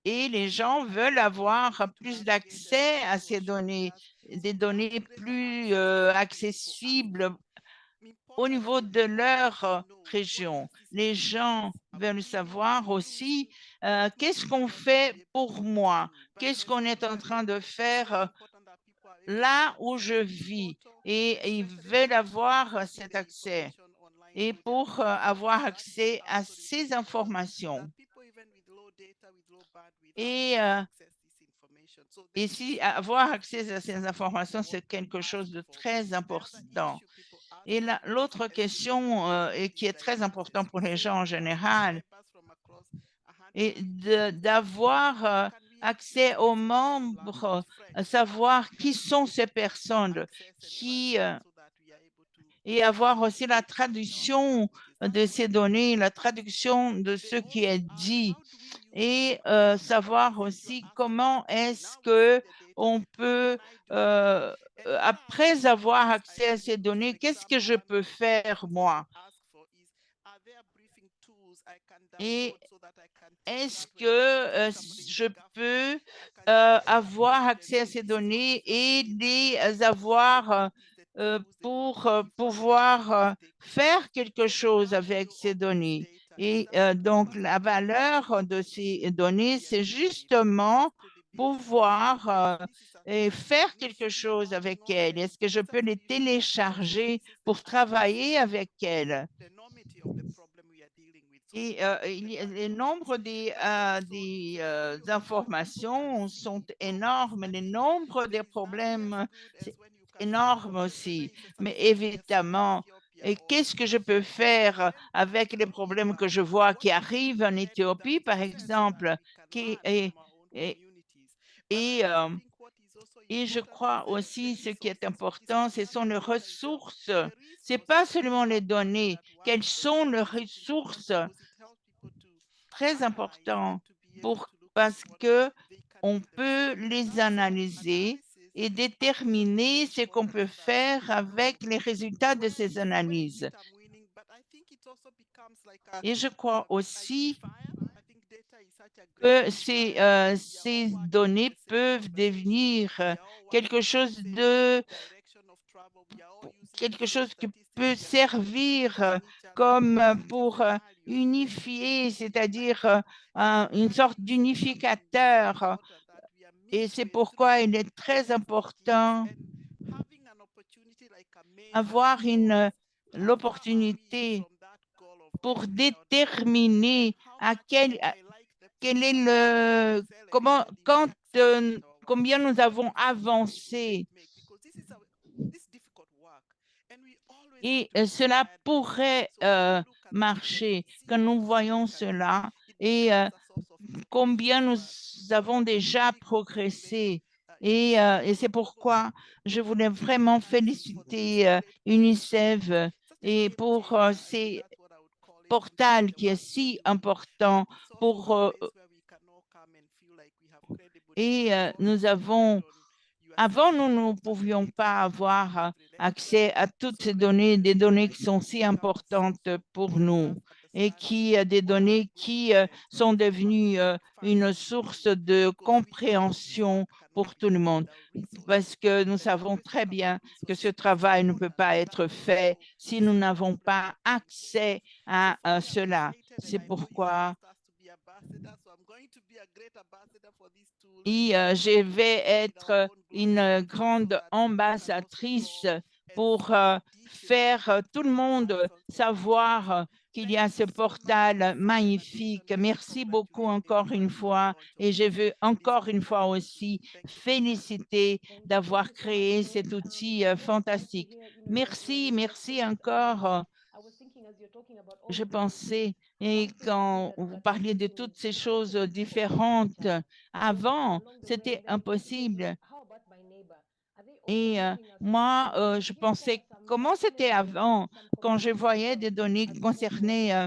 Et les gens veulent avoir plus d'accès à ces données, des données plus accessibles au niveau de leur région. Les gens veulent savoir aussi qu'est-ce qu'on fait pour moi, qu'est-ce qu'on est en train de faire là où je vis, et ils veulent avoir cet accès. Et pour avoir accès à ces informations. Et si avoir accès à ces informations, c'est quelque chose de très important. Et l'autre question et qui est très importante pour les gens en général, est d'avoir accès aux membres, savoir qui sont ces personnes, et avoir aussi la traduction de ces données, la traduction de ce qui est dit, et savoir aussi comment est-ce que on peut, après avoir accès à ces données, qu'est-ce que je peux faire moi? Et est-ce que je peux avoir accès à ces données et les avoir pour pouvoir faire quelque chose avec ces données? Et donc, la valeur de ces données, c'est justement pouvoir et faire quelque chose avec elles? Est-ce que je peux les télécharger pour travailler avec elles? Et le nombre des informations sont énormes, le nombre des problèmes, c'est énorme aussi. Mais évidemment, et qu'est-ce que je peux faire avec les problèmes que je vois qui arrivent en Éthiopie, par exemple, et je crois aussi ce qui est important, ce sont les ressources. Ce n'est pas seulement les données. Quelles sont les ressources très importantes parce que on peut les analyser et déterminer ce qu'on peut faire avec les résultats de ces analyses. Et je crois aussi que ces données peuvent devenir quelque chose qui peut servir comme pour unifier, c'est-à-dire une sorte d'unificateur. Et c'est pourquoi il est très important d'avoir l'opportunité pour déterminer quel est combien nous avons avancé. Et cela pourrait marcher quand nous voyons cela et combien nous avons déjà progressé. Et c'est pourquoi je voulais vraiment féliciter UNICEF et pour ces portals qui est si important et nous avons avant, nous ne pouvions pas avoir accès à toutes ces données, des données qui sont si importantes pour nous et des données qui sont devenues une source de compréhension pour tout le monde. Parce que nous savons très bien que ce travail ne peut pas être fait si nous n'avons pas accès à cela. C'est pourquoi je vais être une grande ambassadrice pour faire tout le monde savoir qu'il y a ce portal magnifique. Merci beaucoup encore une fois et je veux encore une fois aussi féliciter d'avoir créé cet outil fantastique. Merci, merci encore. Je pensais, et quand vous parliez de toutes ces choses différentes, avant, c'était impossible. Et moi, je pensais, comment c'était avant, quand je voyais des données concernées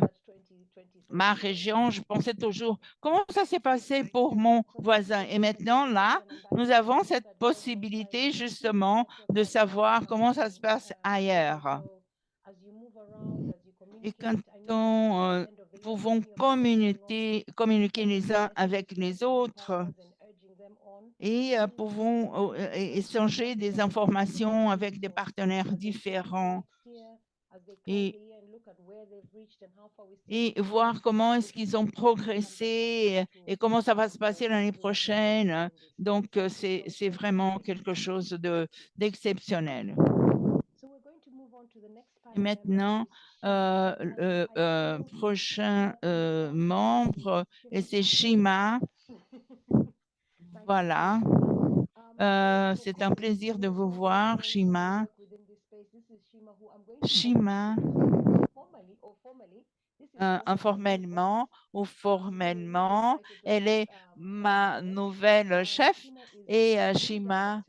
ma région, je pensais toujours, comment ça s'est passé pour mon voisin? Et maintenant, là, nous avons cette possibilité justement de savoir comment ça se passe ailleurs. Et quand nous pouvons communiquer les uns avec les autres et pouvons échanger des informations avec des partenaires différents et voir comment est-ce qu'ils ont progressé et comment ça va se passer l'année prochaine. Donc, c'est vraiment quelque chose d'exceptionnel. Et maintenant, le prochain membre, et c'est Shima. Voilà. C'est un plaisir de vous voir, Shima. Shima, informellement ou formellement, elle est ma nouvelle chef et Shima,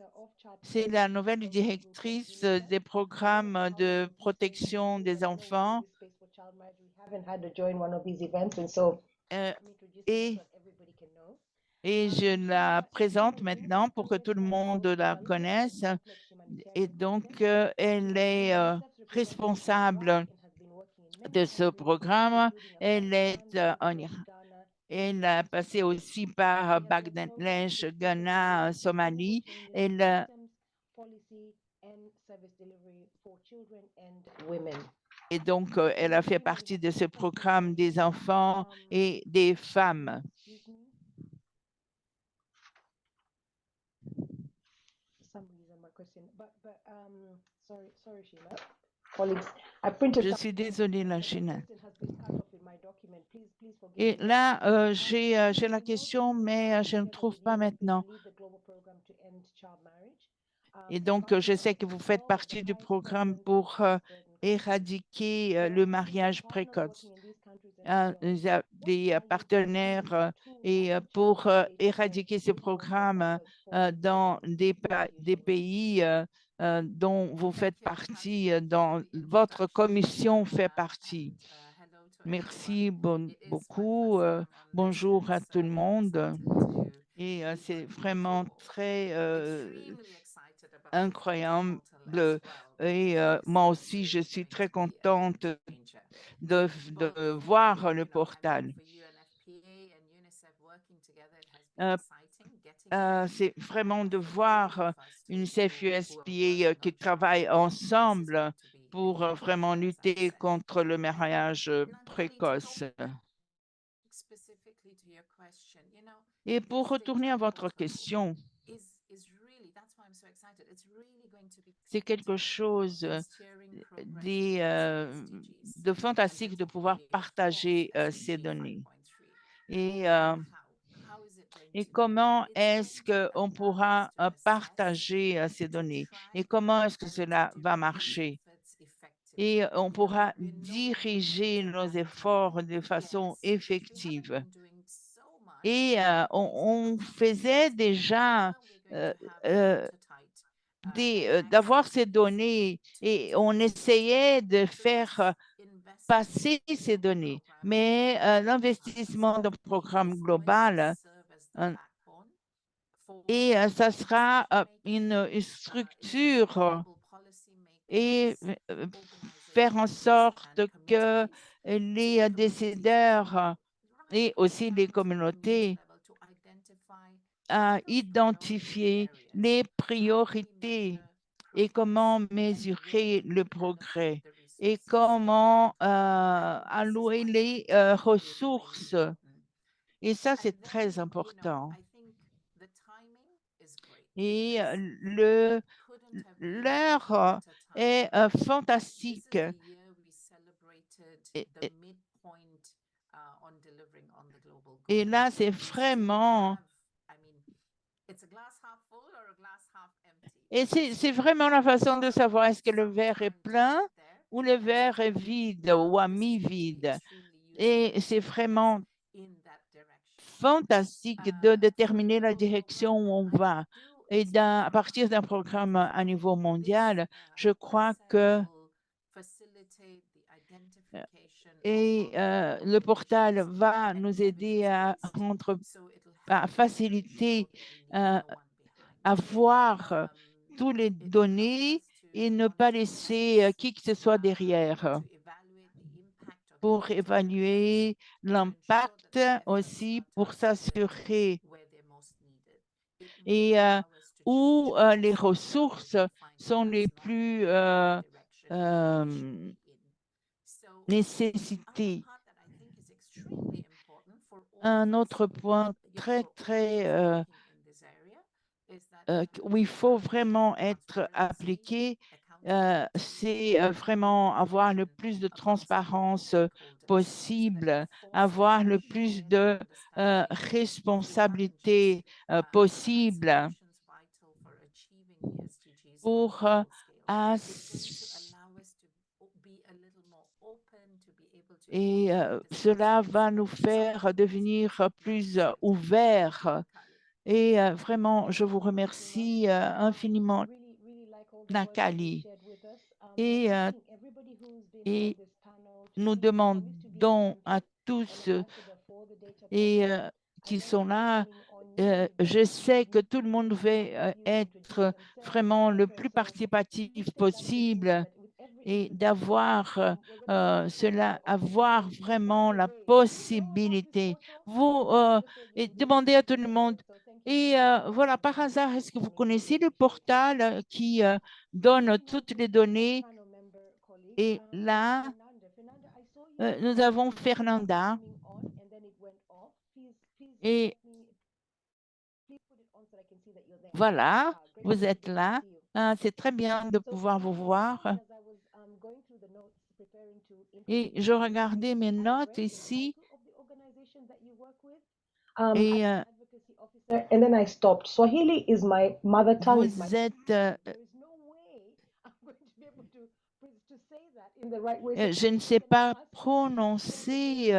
c'est la nouvelle directrice des programmes de protection des enfants. Et je la présente maintenant pour que tout le monde la connaisse. Et donc, elle est responsable de ce programme. Elle a passé aussi par Bangladesh, Ghana, Somalie. Et donc, elle a fait partie de ce programme des enfants et des femmes. Sorry, Sheila. Colleagues, I printed Je suis désolée, la Chine. Et là, j'ai la question, mais je ne trouve pas maintenant. Et donc, je sais que vous faites partie du programme pour éradiquer le mariage précoce. Des partenaires et pour éradiquer ce programme dans des pays dont vous faites partie, dont votre commission fait partie. Merci beaucoup. Bonjour à tout le monde. Et c'est vraiment très incroyable. Et moi aussi, je suis très contente de voir le portal. C'est vraiment de voir UNICEF USPA qui travaillent ensemble pour vraiment lutter contre le mariage précoce. Et pour retourner à votre question, c'est quelque chose de fantastique de pouvoir partager ces données. Et comment est-ce qu'on pourra partager ces données et comment est-ce que cela va marcher? Et on pourra diriger nos efforts de façon effective. Et on faisait déjà d'avoir ces données et on essayait de faire passer ces données. Mais l'investissement dans le programme global et ça sera une structure et faire en sorte que les décideurs et aussi les communautés identifier les priorités et comment mesurer le progrès et comment allouer les ressources. Et ça, c'est très important. Et l'heure est fantastique. Et là, c'est vraiment... Et c'est vraiment la façon de savoir est-ce que le verre est plein ou le verre est vide ou à mi-vide. Et c'est vraiment fantastique de déterminer la direction où on va. Et à partir d'un programme à niveau mondial, je crois que le portal va nous aider à faciliter, à voir toutes les données et ne pas laisser qui que ce soit derrière pour évaluer l'impact aussi, pour s'assurer et où les ressources sont les plus nécessitées. Un autre point très où il faut vraiment être appliqué, c'est vraiment avoir le plus de transparence possible, avoir le plus de responsabilité possible pour et cela va nous faire devenir plus ouverts. Et vraiment, je vous remercie infiniment, Nathalie. Et nous demandons à tous qui sont là, je sais que tout le monde veut être vraiment le plus participatif possible et d'avoir avoir vraiment la possibilité. Vous demandez à tout le monde. Et voilà, par hasard, est-ce que vous connaissez le portal qui donne toutes les données? Et là, nous avons Fernanda. Et voilà, vous êtes là. C'est très bien de pouvoir vous voir. Et je regardais mes notes ici et Advocacy officer, and then I stopped. Swahili is my mother tongue. It's my vous êtes, there is no way I'm going to be able to say that in the right way. So je ne sais pas prononcer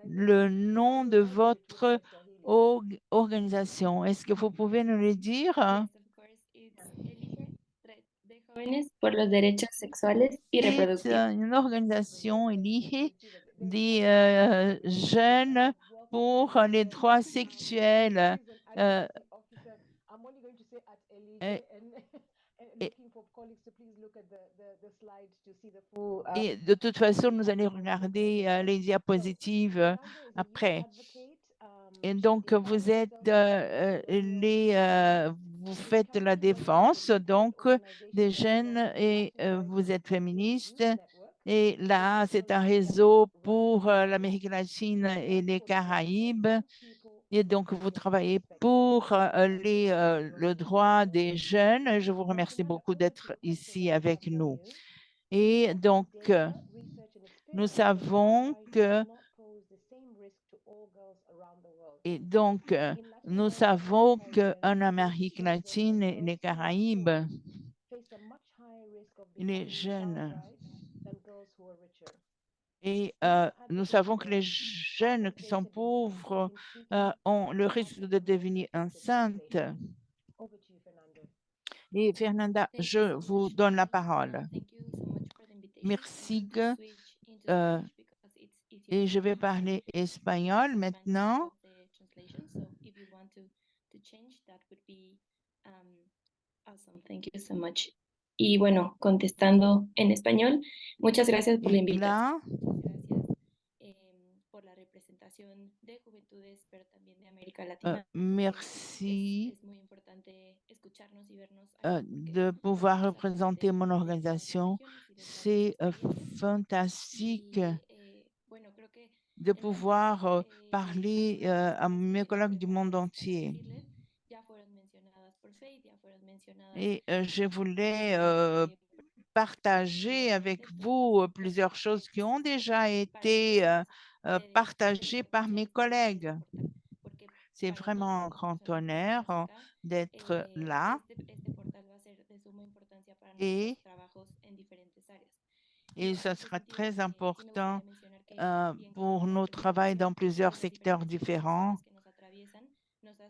le nom de votre organisation. Est-ce que vous pouvez nous le dire? Yes, of course. It's Elige Red de Jóvenes por los Derechos Sexuales y C'est Reproductivos. une organisation liée des jeunes pour les droits sexuels. I'm only going to say at Elige et- and et- looking for colleagues to please look at the slides to see the full. Et de toute façon, nous allons regarder les diapositives après. Et donc, vous êtes vous faites la défense donc des jeunes et vous êtes féministe. Et là, c'est un réseau pour l'Amérique latine et les Caraïbes. Et donc, vous travaillez pour le droit des jeunes. Je vous remercie beaucoup d'être ici avec nous. Et donc, nous savons que qu'en Amérique latine et les Caraïbes, les jeunes et nous savons que les jeunes qui sont pauvres ont le risque de devenir enceintes. Et Fernanda, je vous donne la parole. Merci. Et je vais parler espagnol maintenant. Thank you so much. Y bueno, contestando en español, muchas gracias por la Et invitación. là, Por la representación de juventudes, pero también de América Latina. merci Es muy importante escucharnos y vernos de pouvoir représenter mon organisation. C'est fantastique bueno, creo que de pouvoir parler à mes collègues du monde entier. ya fueron mencionadas por Faith, ya fueron mencionadas Et je voulais partager avec vous plusieurs choses qui ont déjà été partagées par mes collègues. C'est vraiment un grand honneur d'être là este portal va a ser de suma importancia para et, nuestros trabajos en diferentes áreas. et ça sera très important Sí me gustaría mencionar que pour nos travaux dans plusieurs secteurs différents.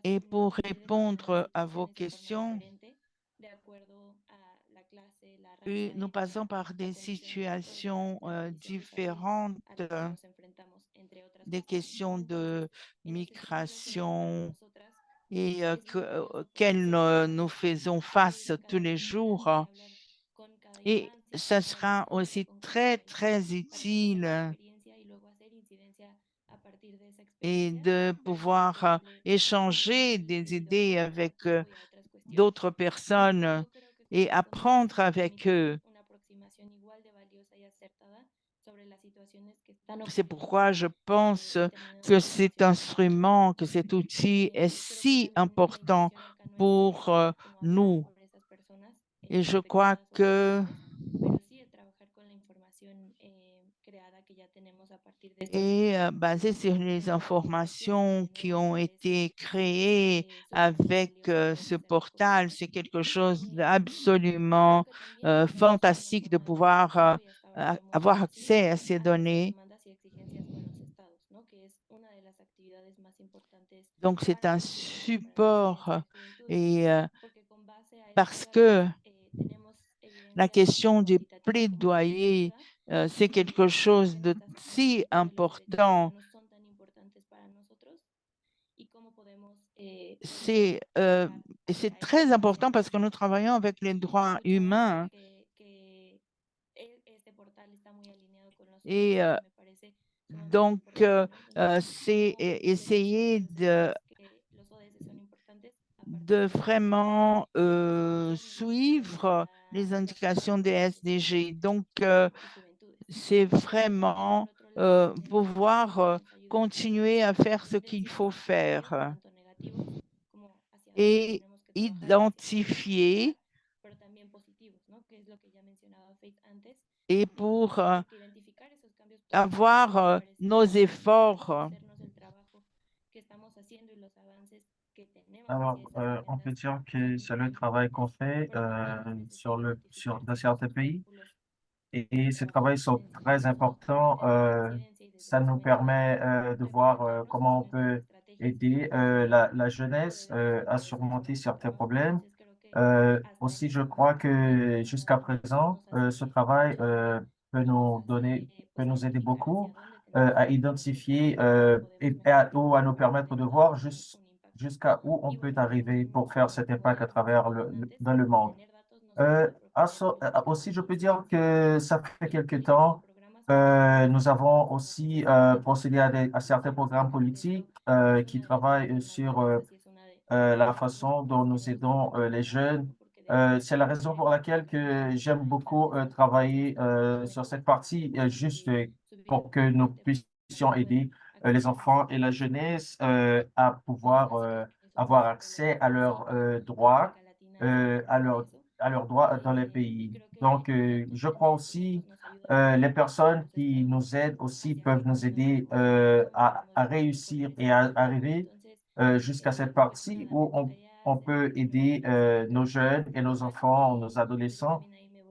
Et pour répondre à vos questions, nous passons par des situations différentes, des questions de migration et qu'elles nous faisons face tous les jours. Et ça sera aussi très, très utile et de pouvoir échanger des idées avec d'autres personnes et apprendre avec eux. C'est pourquoi je pense que cet instrument, que cet outil est si important pour nous. Et je crois que basé sur les informations qui ont été créées avec ce portal, c'est quelque chose d'absolument fantastique de pouvoir avoir accès à ces données. Donc, c'est un support et parce que la question du plaidoyer, c'est quelque chose de si important. C'est très important parce que nous travaillons avec les droits humains. Et donc, c'est essayer de vraiment suivre les indications des SDG. Donc, c'est vraiment pouvoir continuer à faire ce qu'il faut faire et identifier et pour avoir nos efforts. Alors, on peut dire que c'est le travail qu'on fait dans certains pays. Et ces travails sont très importants. Ça nous permet de voir comment on peut aider la jeunesse à surmonter certains problèmes. Aussi, je crois que jusqu'à présent, ce travail peut nous aider beaucoup à identifier ou à nous permettre de voir jusqu'à où on peut arriver pour faire cet impact à travers dans le monde. Aussi, je peux dire que ça fait quelque temps, nous avons aussi procédé à certains programmes politiques qui travaillent sur la façon dont nous aidons les jeunes. C'est la raison pour laquelle que j'aime beaucoup travailler sur cette partie, juste pour que nous puissions aider les enfants et la jeunesse à pouvoir avoir accès à leurs droits, à leurs droits dans les pays. Donc, je crois aussi les personnes qui nous aident aussi peuvent nous aider à réussir et à arriver jusqu'à cette partie où on peut aider nos jeunes et nos enfants, nos adolescents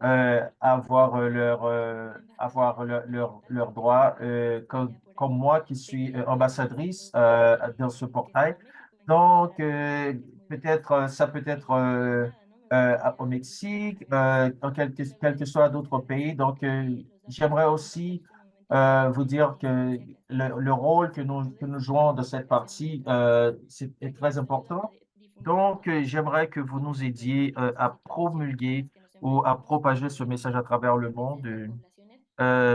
à avoir leurs droits, comme moi qui suis ambassadrice dans ce portail. Donc, ça peut être au Mexique, dans quel que soit d'autres pays. Donc, j'aimerais aussi vous dire que le rôle que nous jouons dans cette partie est très important. Donc, j'aimerais que vous nous aidiez à promulguer ou à propager ce message à travers le monde,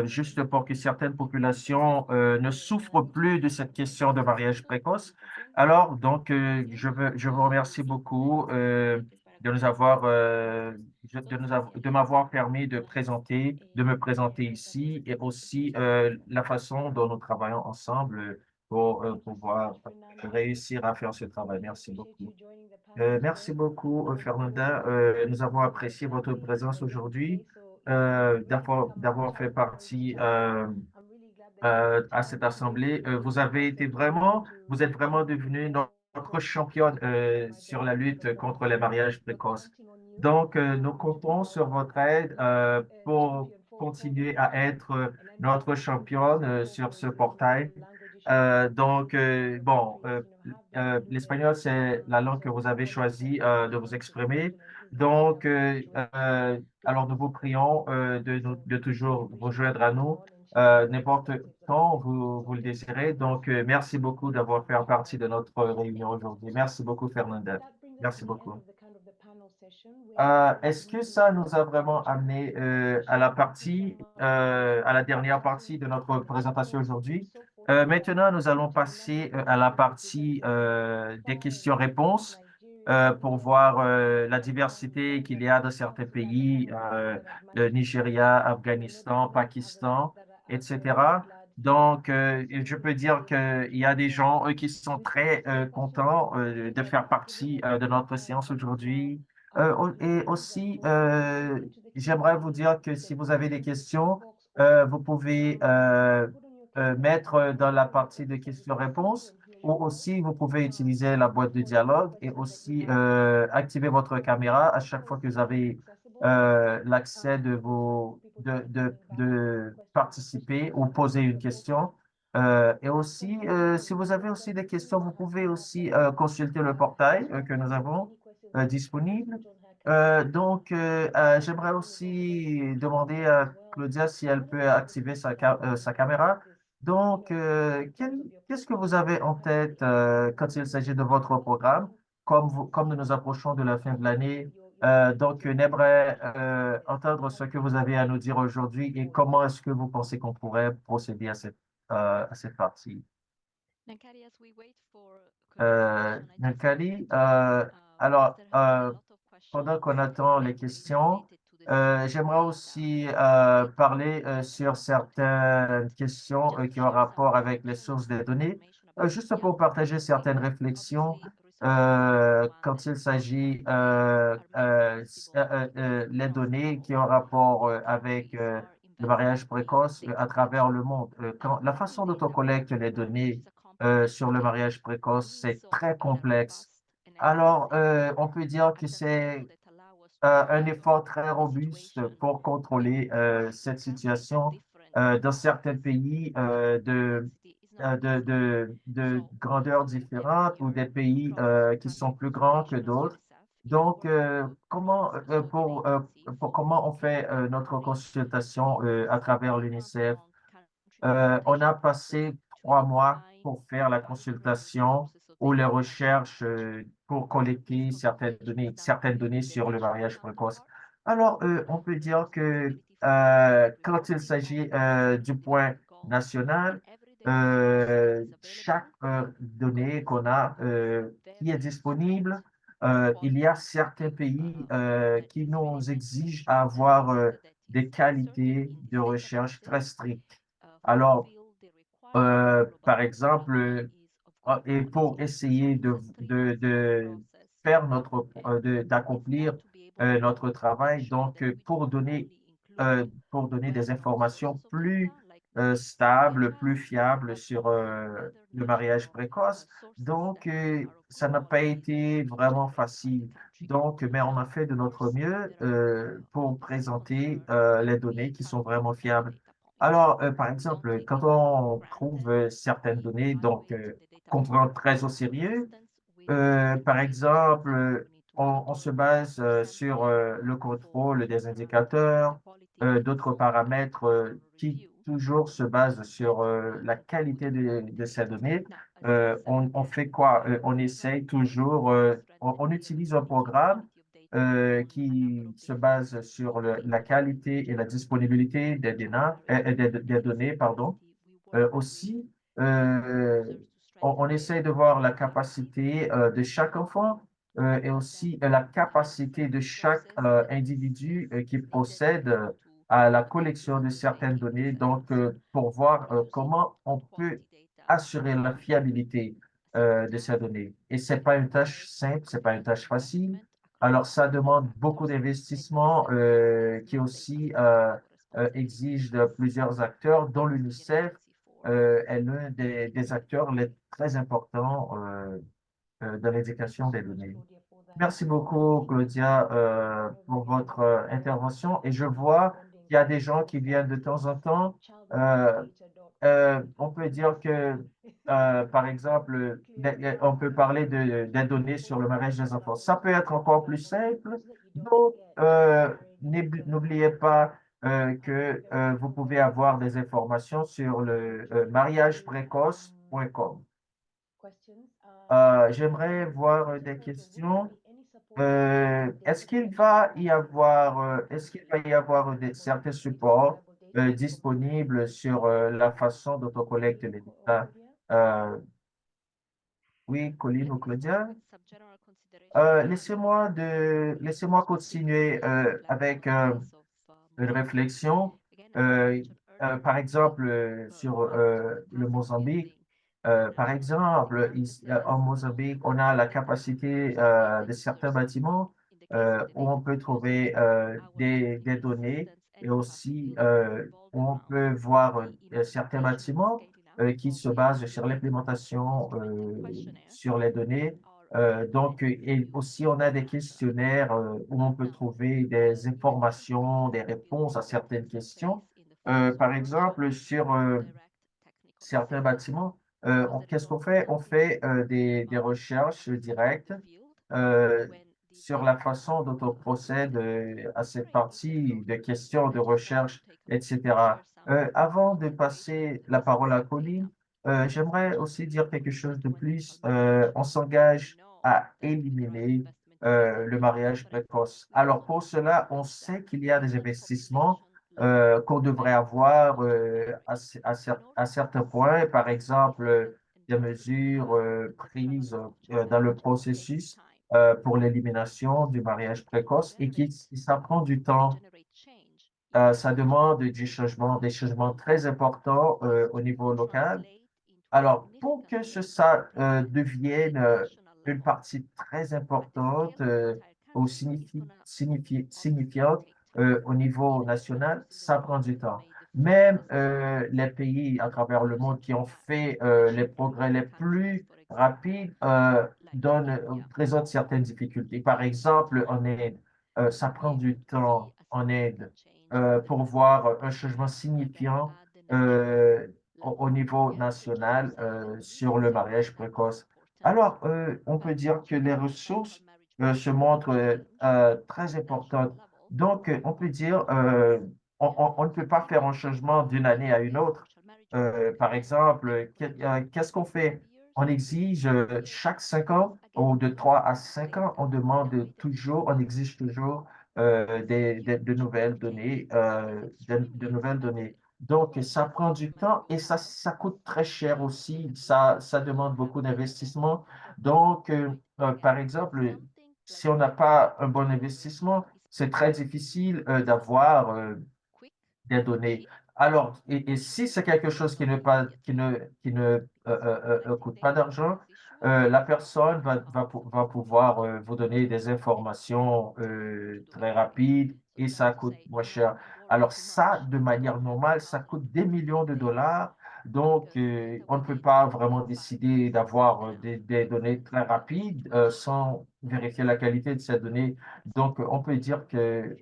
juste pour que certaines populations ne souffrent plus de cette question de mariage précoce. Alors, donc, je vous remercie beaucoup de nous avoir, de m'avoir permis de me présenter ici et aussi la façon dont nous travaillons ensemble pour pouvoir réussir à faire ce travail. Merci beaucoup. Merci beaucoup, Fernanda. Nous avons apprécié votre présence aujourd'hui, d'avoir fait partie à cette assemblée. Vous êtes vraiment devenue notre championne sur la lutte contre les mariages précoces. Donc, nous comptons sur votre aide pour continuer à être notre championne sur ce portail. L'espagnol, c'est la langue que vous avez choisi de vous exprimer. Donc, alors nous vous prions de toujours vous joindre à nous n'importe quand vous le désirez. Donc, merci beaucoup d'avoir fait partie de notre réunion aujourd'hui. Merci beaucoup, Fernanda. Merci beaucoup. Est-ce que ça nous a vraiment amené à la dernière partie de notre présentation aujourd'hui? Maintenant, nous allons passer à la partie des questions-réponses pour voir la diversité qu'il y a dans certains pays, le Nigeria, Afghanistan, Pakistan, etc. Donc, je peux dire qu'il y a des gens qui sont très contents de faire partie de notre séance aujourd'hui. Et aussi, j'aimerais vous dire que si vous avez des questions, vous pouvez mettre dans la partie de questions-réponses ou aussi vous pouvez utiliser la boîte de dialogue et aussi activer votre caméra à chaque fois que vous avez l'accès de participer ou poser une question. Et aussi, si vous avez aussi des questions, vous pouvez aussi consulter le portail que nous avons disponible. J'aimerais aussi demander à Claudia si elle peut activer sa caméra. Donc, qu'est-ce que vous avez en tête quand il s'agit de votre programme, comme nous nous approchons de la fin de l'année? Donc, j'aimerais entendre ce que vous avez à nous dire aujourd'hui et comment est-ce que vous pensez qu'on pourrait procéder à cette partie. Nankali, alors, pendant qu'on attend les questions, j'aimerais aussi parler sur certaines questions qui ont rapport avec les sources des données, juste pour partager certaines réflexions. quand il s'agit les données qui ont rapport avec le mariage précoce à travers le monde. La façon dont on collecte les données sur le mariage précoce, c'est très complexe. Alors, on peut dire que c'est un effort très robuste pour contrôler cette situation dans certains pays de grandeur différente ou des pays qui sont plus grands que d'autres. Donc, comment on fait notre consultation à travers l'UNICEF? On a passé 3 mois pour faire la consultation ou les recherches pour collecter certaines données sur le mariage précoce. Alors, on peut dire que quand il s'agit du point national, chaque donnée qu'on a qui est disponible, il y a certains pays qui nous exigent à avoir des qualités de recherche très strictes. Alors, par exemple, et pour essayer de faire d'accomplir notre travail, donc pour donner des informations plus stables, plus fiables sur le mariage précoce. Donc, ça n'a pas été vraiment facile. Donc, mais on a fait de notre mieux pour présenter les données qui sont vraiment fiables. Alors, par exemple, quand on trouve certaines données, donc qu'on prend très au sérieux, par exemple, on se base sur le contrôle des indicateurs, d'autres paramètres qui toujours se basent sur la qualité de ces données. On fait quoi? On essaye toujours, on utilise un programme qui se base sur la qualité et la disponibilité des données, pardon. Aussi, euh, on essaie de voir la capacité de chaque enfant et aussi la capacité de chaque individu qui procède à la collection de certaines données, donc pour voir comment on peut assurer la fiabilité de ces données. Et c'est pas une tâche simple, c'est pas une tâche facile. Alors, ça demande beaucoup d'investissement qui aussi exige de plusieurs acteurs, dont l'UNICEF est l'un des acteurs les très importants dans l'éducation des données. Merci beaucoup, Claudia, pour votre intervention. Et je vois qu'il y a des gens qui viennent de temps en temps. On peut dire que, par exemple, on peut parler des données sur le mariage des enfants. Ça peut être encore plus simple. Donc, n'oubliez pas que vous pouvez avoir des informations sur le mariageprécoce.com. J'aimerais voir des questions. Est-ce qu'il va y avoir certains supports disponibles sur la façon dont on collecte les data? Oui, Colline ou Claudia? Laissez-moi continuer avec une réflexion. Par exemple, sur le Mozambique, par exemple, en Mozambique, on a la capacité de certains bâtiments où on peut trouver des données et aussi où on peut voir certains bâtiments qui se basent sur l'implémentation sur les données. Donc, et aussi, on a des questionnaires où on peut trouver des informations, des réponses à certaines questions. Par exemple, sur certains bâtiments, qu'est-ce qu'on fait? On fait des recherches directes euh, sur la façon dont on procède à cette partie de questions de recherche, etc. Avant de passer la parole à Colline, j'aimerais aussi dire quelque chose de plus. On s'engage à éliminer le mariage précoce. Alors pour cela, on sait qu'il y a des investissements qu'on devrait avoir à certains points, par exemple des mesures prises dans le processus pour l'élimination du mariage précoce et ça prend du temps. Ça demande des changements très importants au niveau local. Alors, pour que ça devienne une partie très importante ou signifiante au niveau national, ça prend du temps. Même les pays à travers le monde qui ont fait les progrès les plus rapides présentent certaines difficultés. Par exemple, en Inde, ça prend du temps en Inde pour voir un changement signifiant au niveau national sur le mariage précoce. Alors, on peut dire que les ressources se montrent très importantes. Donc, on peut dire, on ne peut pas faire un changement d'une année à une autre. Par exemple, qu'est-ce qu'on fait? On exige chaque 5 ans ou de 3 à 5 ans, on demande toujours, on exige toujours de nouvelles données, de nouvelles données. Donc, ça prend du temps et ça coûte très cher aussi. Ça demande beaucoup d'investissement. Donc, par exemple, si on n'a pas un bon investissement, c'est très difficile d'avoir des données. Alors, et si c'est quelque chose qui ne coûte pas d'argent, la personne va pouvoir vous donner des informations très rapides et ça coûte moins cher. Alors ça, de manière normale, ça coûte des millions de dollars. Donc, on ne peut pas vraiment décider d'avoir des données très rapides sans vérifier la qualité de ces données. Donc, on peut dire que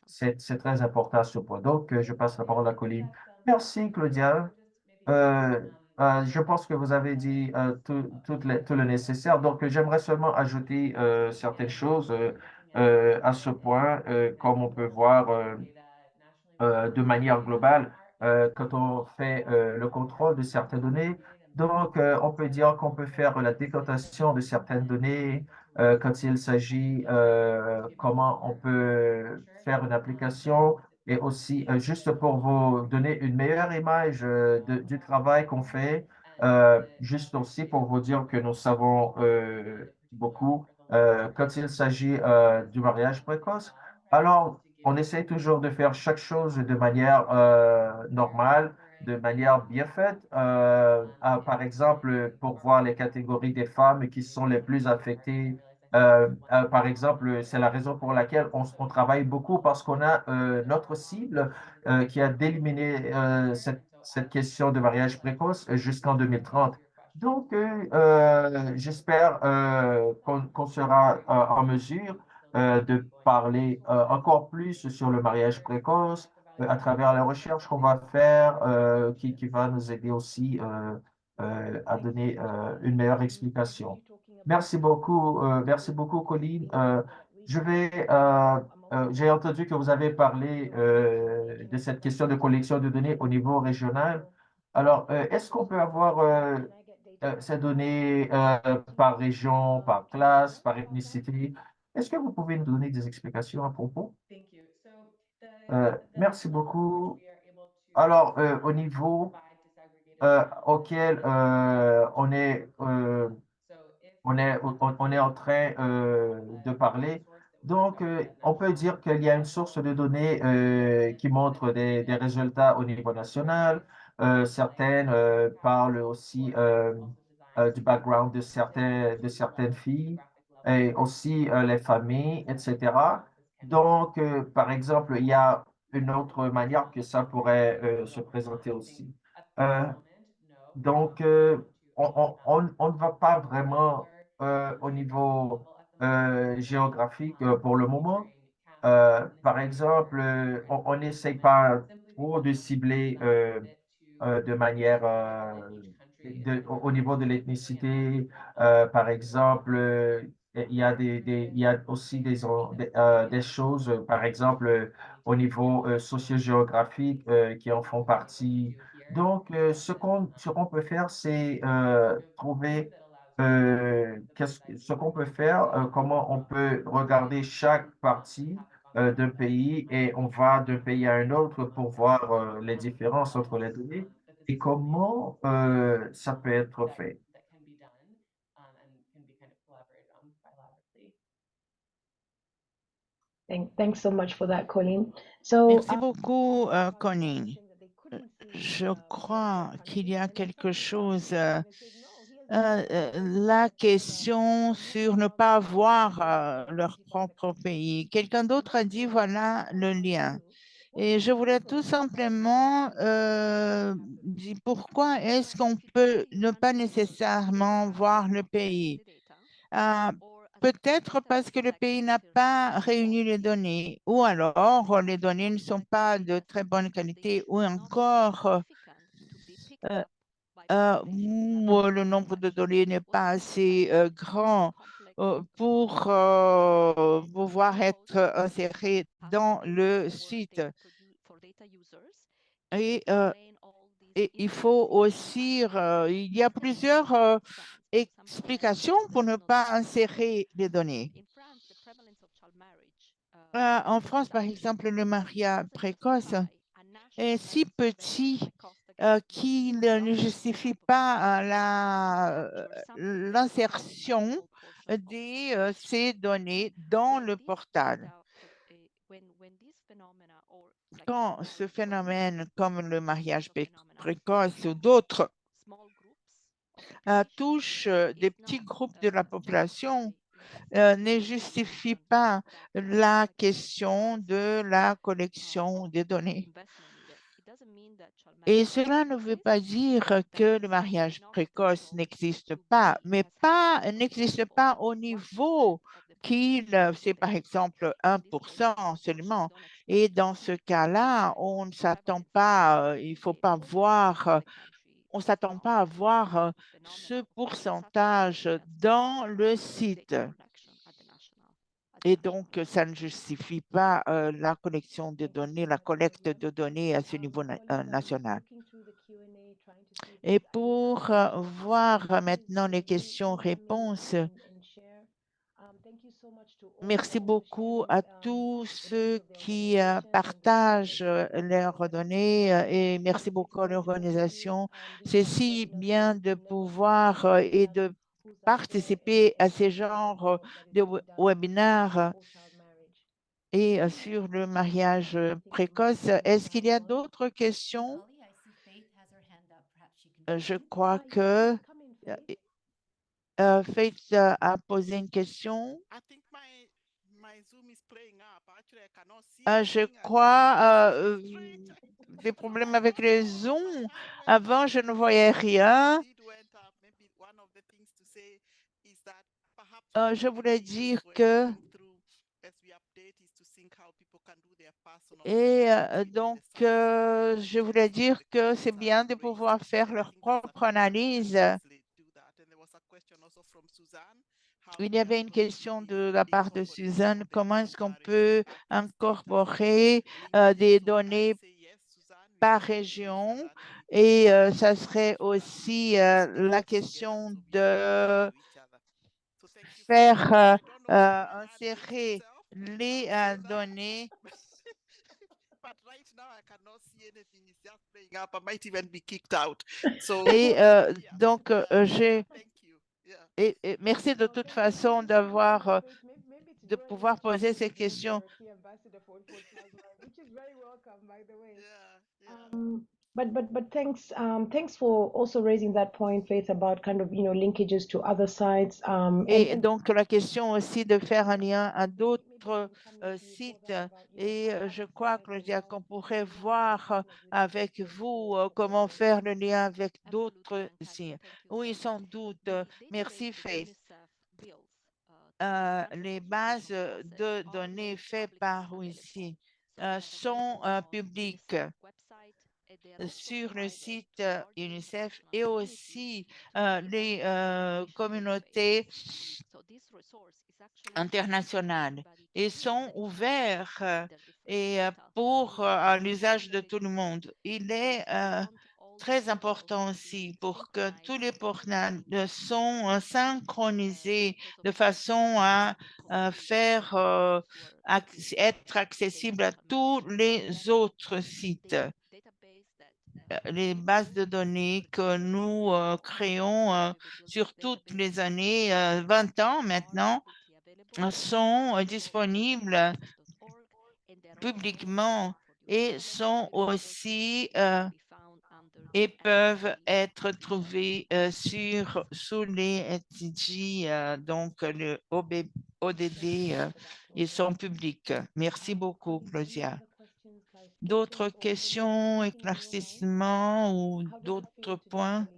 c'est très important à ce point. Donc, je passe la parole à Colline. Merci, Claudia. Je pense que vous avez dit tout le nécessaire. Donc, j'aimerais seulement ajouter certaines choses à ce point, comme on peut voir de manière globale quand on fait le contrôle de certaines données. Donc, on peut dire qu'on peut faire la décantation de certaines données quand il s'agit comment on peut faire une application et aussi juste pour vous donner une meilleure image du travail qu'on fait, juste aussi pour vous dire que nous savons beaucoup quand il s'agit du mariage précoce. Alors, on essaie toujours de faire chaque chose de manière normale, de manière bien faite. Par exemple, pour voir les catégories des femmes qui sont les plus affectées. Par exemple, c'est la raison pour laquelle on travaille beaucoup parce qu'on a notre cible qui a d'éliminer cette question de mariage précoce jusqu'en 2030. Donc, j'espère qu'on sera en mesure de parler encore plus sur le mariage précoce à travers les recherches qu'on va faire, qui va nous aider aussi à donner une meilleure explication. Merci beaucoup, Colline. J'ai entendu que vous avez parlé de cette question de collection de données au niveau régional. Alors, est-ce qu'on peut avoir ces données par région, par classe, par ethnicité? Est-ce que vous pouvez nous donner des explications à propos? Merci beaucoup. Alors, au niveau auquel on est en train de parler. Donc, on peut dire qu'il y a une source de données qui montre des résultats au niveau national. Certaines parlent aussi du background de certaines filles et aussi les familles, etc. Donc, par exemple, il y a une autre manière que ça pourrait se présenter aussi. Euh, donc, on ne va pas vraiment au niveau géographique pour le moment. Par exemple, on n'essaye pas trop de cibler de manière au niveau de l'ethnicité. Par exemple, il y a il y a aussi des choses, par exemple, au niveau socio-géographique qui en font partie. Donc, ce qu'on peut faire, c'est trouver ce qu'on peut faire, comment on peut regarder chaque partie d'un pays et on va d'un pays à un autre pour voir les différences entre les données et comment ça peut être fait. Thanks so much for that, Colleen. So, Merci beaucoup, Connie. Je crois qu'il y a quelque chose la question sur ne pas voir leur propre pays. Quelqu'un d'autre a dit, voilà le lien. Et je voulais tout simplement dire pourquoi est-ce qu'on peut ne pas nécessairement voir le pays? Peut-être parce que le pays n'a pas réuni les données, ou alors les données ne sont pas de très bonne qualité, ou encore où le nombre de données n'est pas assez grand pour pouvoir être inséré dans le site. Et il faut aussi, il y a plusieurs explications pour ne pas insérer les données. En France, par exemple, le mariage précoce est si petit qu'il ne justifie pas l'insertion de ces données dans le portal. Quand ce phénomène, comme le mariage précoce ou d'autres, touche des petits groupes de la population, ne justifie pas la question de la collection des données. Et cela ne veut pas dire que le mariage précoce n'existe pas, mais n'existe pas au niveau c'est par exemple 1% seulement. Et dans ce cas-là, on ne s'attend pas, il faut pas voir, on s'attend pas à voir ce pourcentage dans le site. Et donc, ça ne justifie pas la collection de données, la collecte de données à ce niveau national. Et pour voir maintenant les questions-réponses, merci beaucoup à tous ceux qui partagent leurs données et merci beaucoup à l'organisation. C'est si bien de pouvoir et de participer à ces genres de webinaires et sur le mariage précoce. Est-ce qu'il y a d'autres questions? Je crois que Faith a posé une question. Je crois des problèmes avec les Zoom. Avant, je ne voyais rien. Je voulais dire que je voulais dire que c'est bien de pouvoir faire leur propre analyse. Il y avait une question de la part de Suzanne. Comment est-ce qu'on peut incorporer des données par région? Et ça serait aussi la question de faire insérer les données. Et donc, merci de toute façon de pouvoir poser ces questions. But thanks for also raising that point, Faith, about kind of linkages to other sites. Et donc la question aussi de faire un lien à d'autres sites. Et je crois, Claudia, qu'on pourrait voir avec vous comment faire le lien avec d'autres sites. Oui, sans doute. Merci, Faith. Les bases de données faites par ici sont publiques sur le site UNICEF et aussi les communautés internationales et sont ouverts et pour l'usage de tout le monde. Il est très important aussi pour que tous les portails sont synchronisés de façon à faire être accessible à tous les autres sites. Les bases de données que nous créons sur toutes les années, 20 ans maintenant, sont disponibles publiquement et sont aussi et peuvent être trouvés sous les SDG, donc le ODD, ils sont publics. Merci beaucoup, Claudia. D'autres questions, éclaircissements ou d'autres points?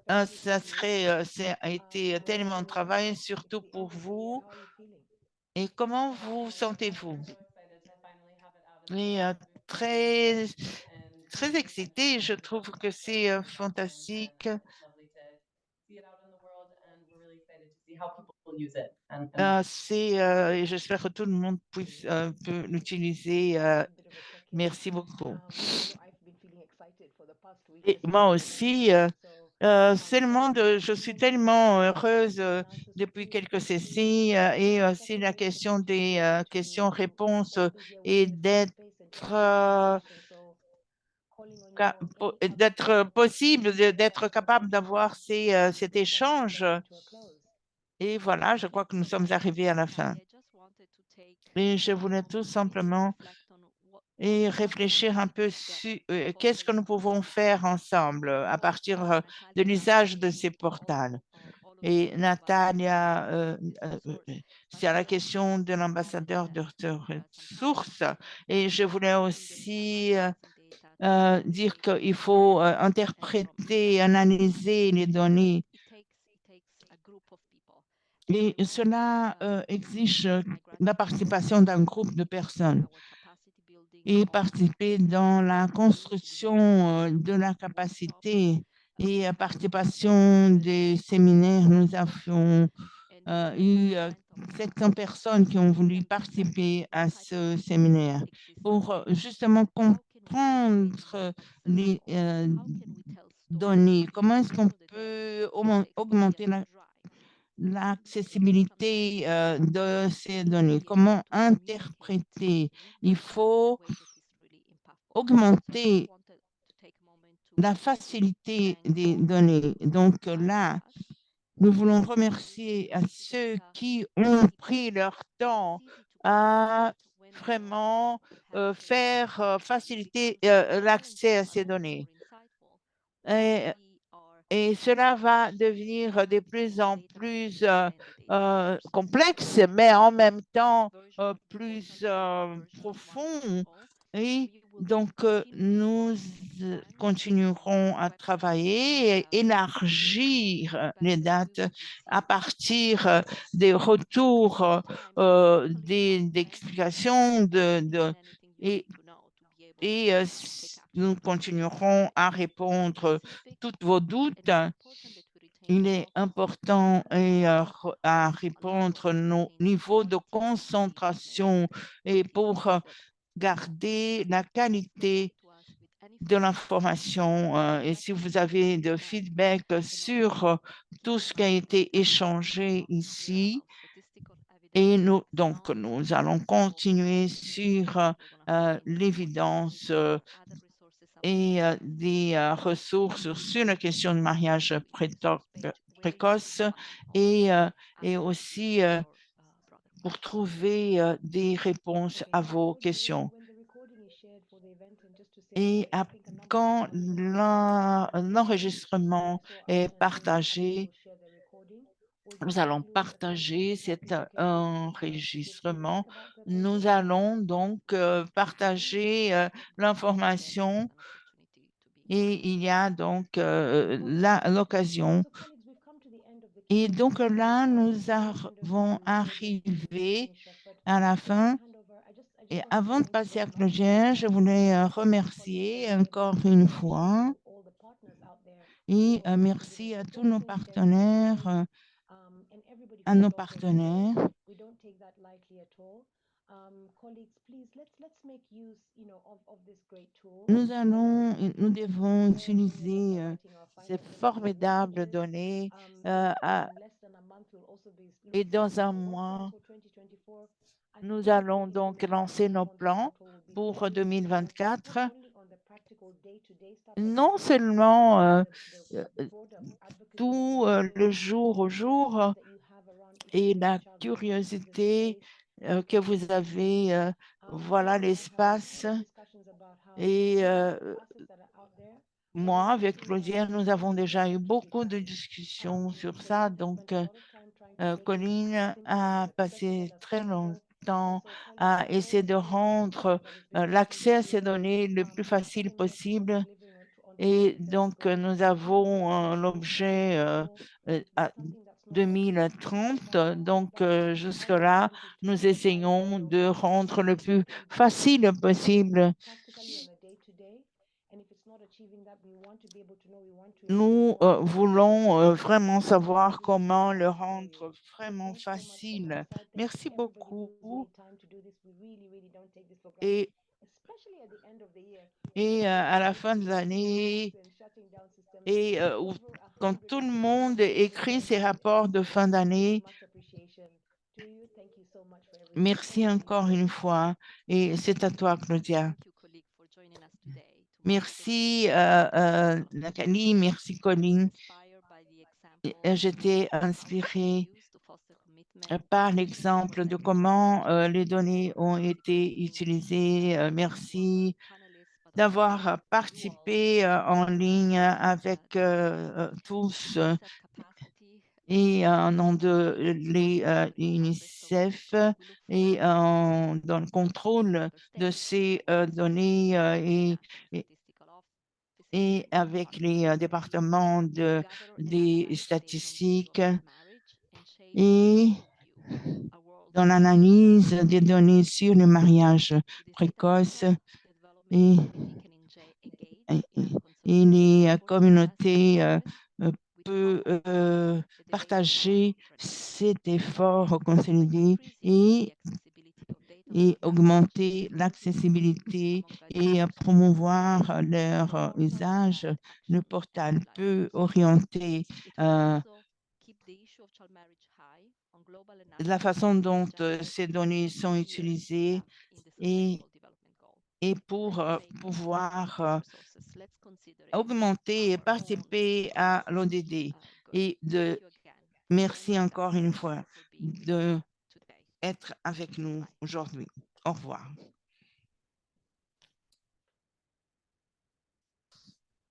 Ça a été tellement de travail, surtout pour vous. Et comment vous sentez-vous? Et très, très excitée, je trouve que c'est fantastique. Et j'espère que tout le monde peut l'utiliser. Merci beaucoup. Et moi aussi, je suis tellement heureuse depuis quelques sessions et aussi la question des questions-réponses et d'être possible, d'être capable d'avoir cet échange. Et voilà, je crois que nous sommes arrivés à la fin. Et je voulais tout simplement réfléchir un peu sur qu'est-ce que nous pouvons faire ensemble à partir de l'usage de ces portals. Et Natalia, c'est à la question de l'ambassadeur de ressources. Et je voulais aussi dire qu'il faut interpréter, analyser les données. Et cela exige la participation d'un groupe de personnes et participer dans la construction de la capacité et la participation des séminaires. Nous avons eu 700 personnes qui ont voulu participer à ce séminaire pour justement comprendre les données. Comment est-ce qu'on peut augmenter l'accessibilité de ces données? Comment interpréter? Il faut augmenter la facilité des données. Donc là, nous voulons remercier à ceux qui ont pris leur temps à vraiment faciliter l'accès à ces données. Et cela va devenir de plus en plus complexe, mais en même temps plus profond. Et donc, nous continuerons à travailler et élargir les dates à partir des retours, d'explications et nous continuerons à répondre tous vos doutes. Il est important à répondre nos niveaux de concentration et pour garder la qualité de l'information. Et si vous avez de feedback sur tout ce qui a été échangé ici, et nous allons continuer sur l'évidence et des ressources sur la question de mariage précoce et aussi pour trouver des réponses à vos questions. Et quand l'enregistrement est partagé, nous allons partager cet enregistrement. Nous allons donc partager l'information et il y a donc l'occasion. Et donc là, nous avons arrivé à la fin. Et avant de passer à Claudia, je voulais remercier encore une fois et merci à tous nos partenaires, à nos partenaires. Nous devons utiliser ces formidables données et dans un mois, nous allons donc lancer nos plans pour 2024. Non seulement tout le jour au jour et la curiosité que vous avez, voilà l'espace et moi, avec Claudia, nous avons déjà eu beaucoup de discussions sur ça. Donc, Colline a passé très longtemps à essayer de rendre l'accès à ces données le plus facile possible. Et donc, nous avons l'objet à 2030. Donc, jusque-là, nous essayons de rendre le plus facile possible. Nous voulons vraiment savoir comment le rendre vraiment facile. Merci beaucoup. Et à la fin de l'année, et quand tout le monde écrit ses rapports de fin d'année, merci encore une fois. Et c'est à toi, Claudia. Merci, Nathalie. Merci, Colline. J'étais inspirée par l'exemple de comment les données ont été utilisées. Merci d'avoir participé en ligne avec tous et en nom de l'UNICEF et dans le contrôle de ces données et avec les départements des statistiques et dans l'analyse des données sur le mariage précoce et les communautés peuvent partager cet effort consolidé et augmenter l'accessibilité et promouvoir leur usage. Le portal peut orienter la façon dont ces données sont utilisées et pour pouvoir augmenter et participer à l'ODD. Et merci encore une fois d'être avec nous aujourd'hui. Au revoir.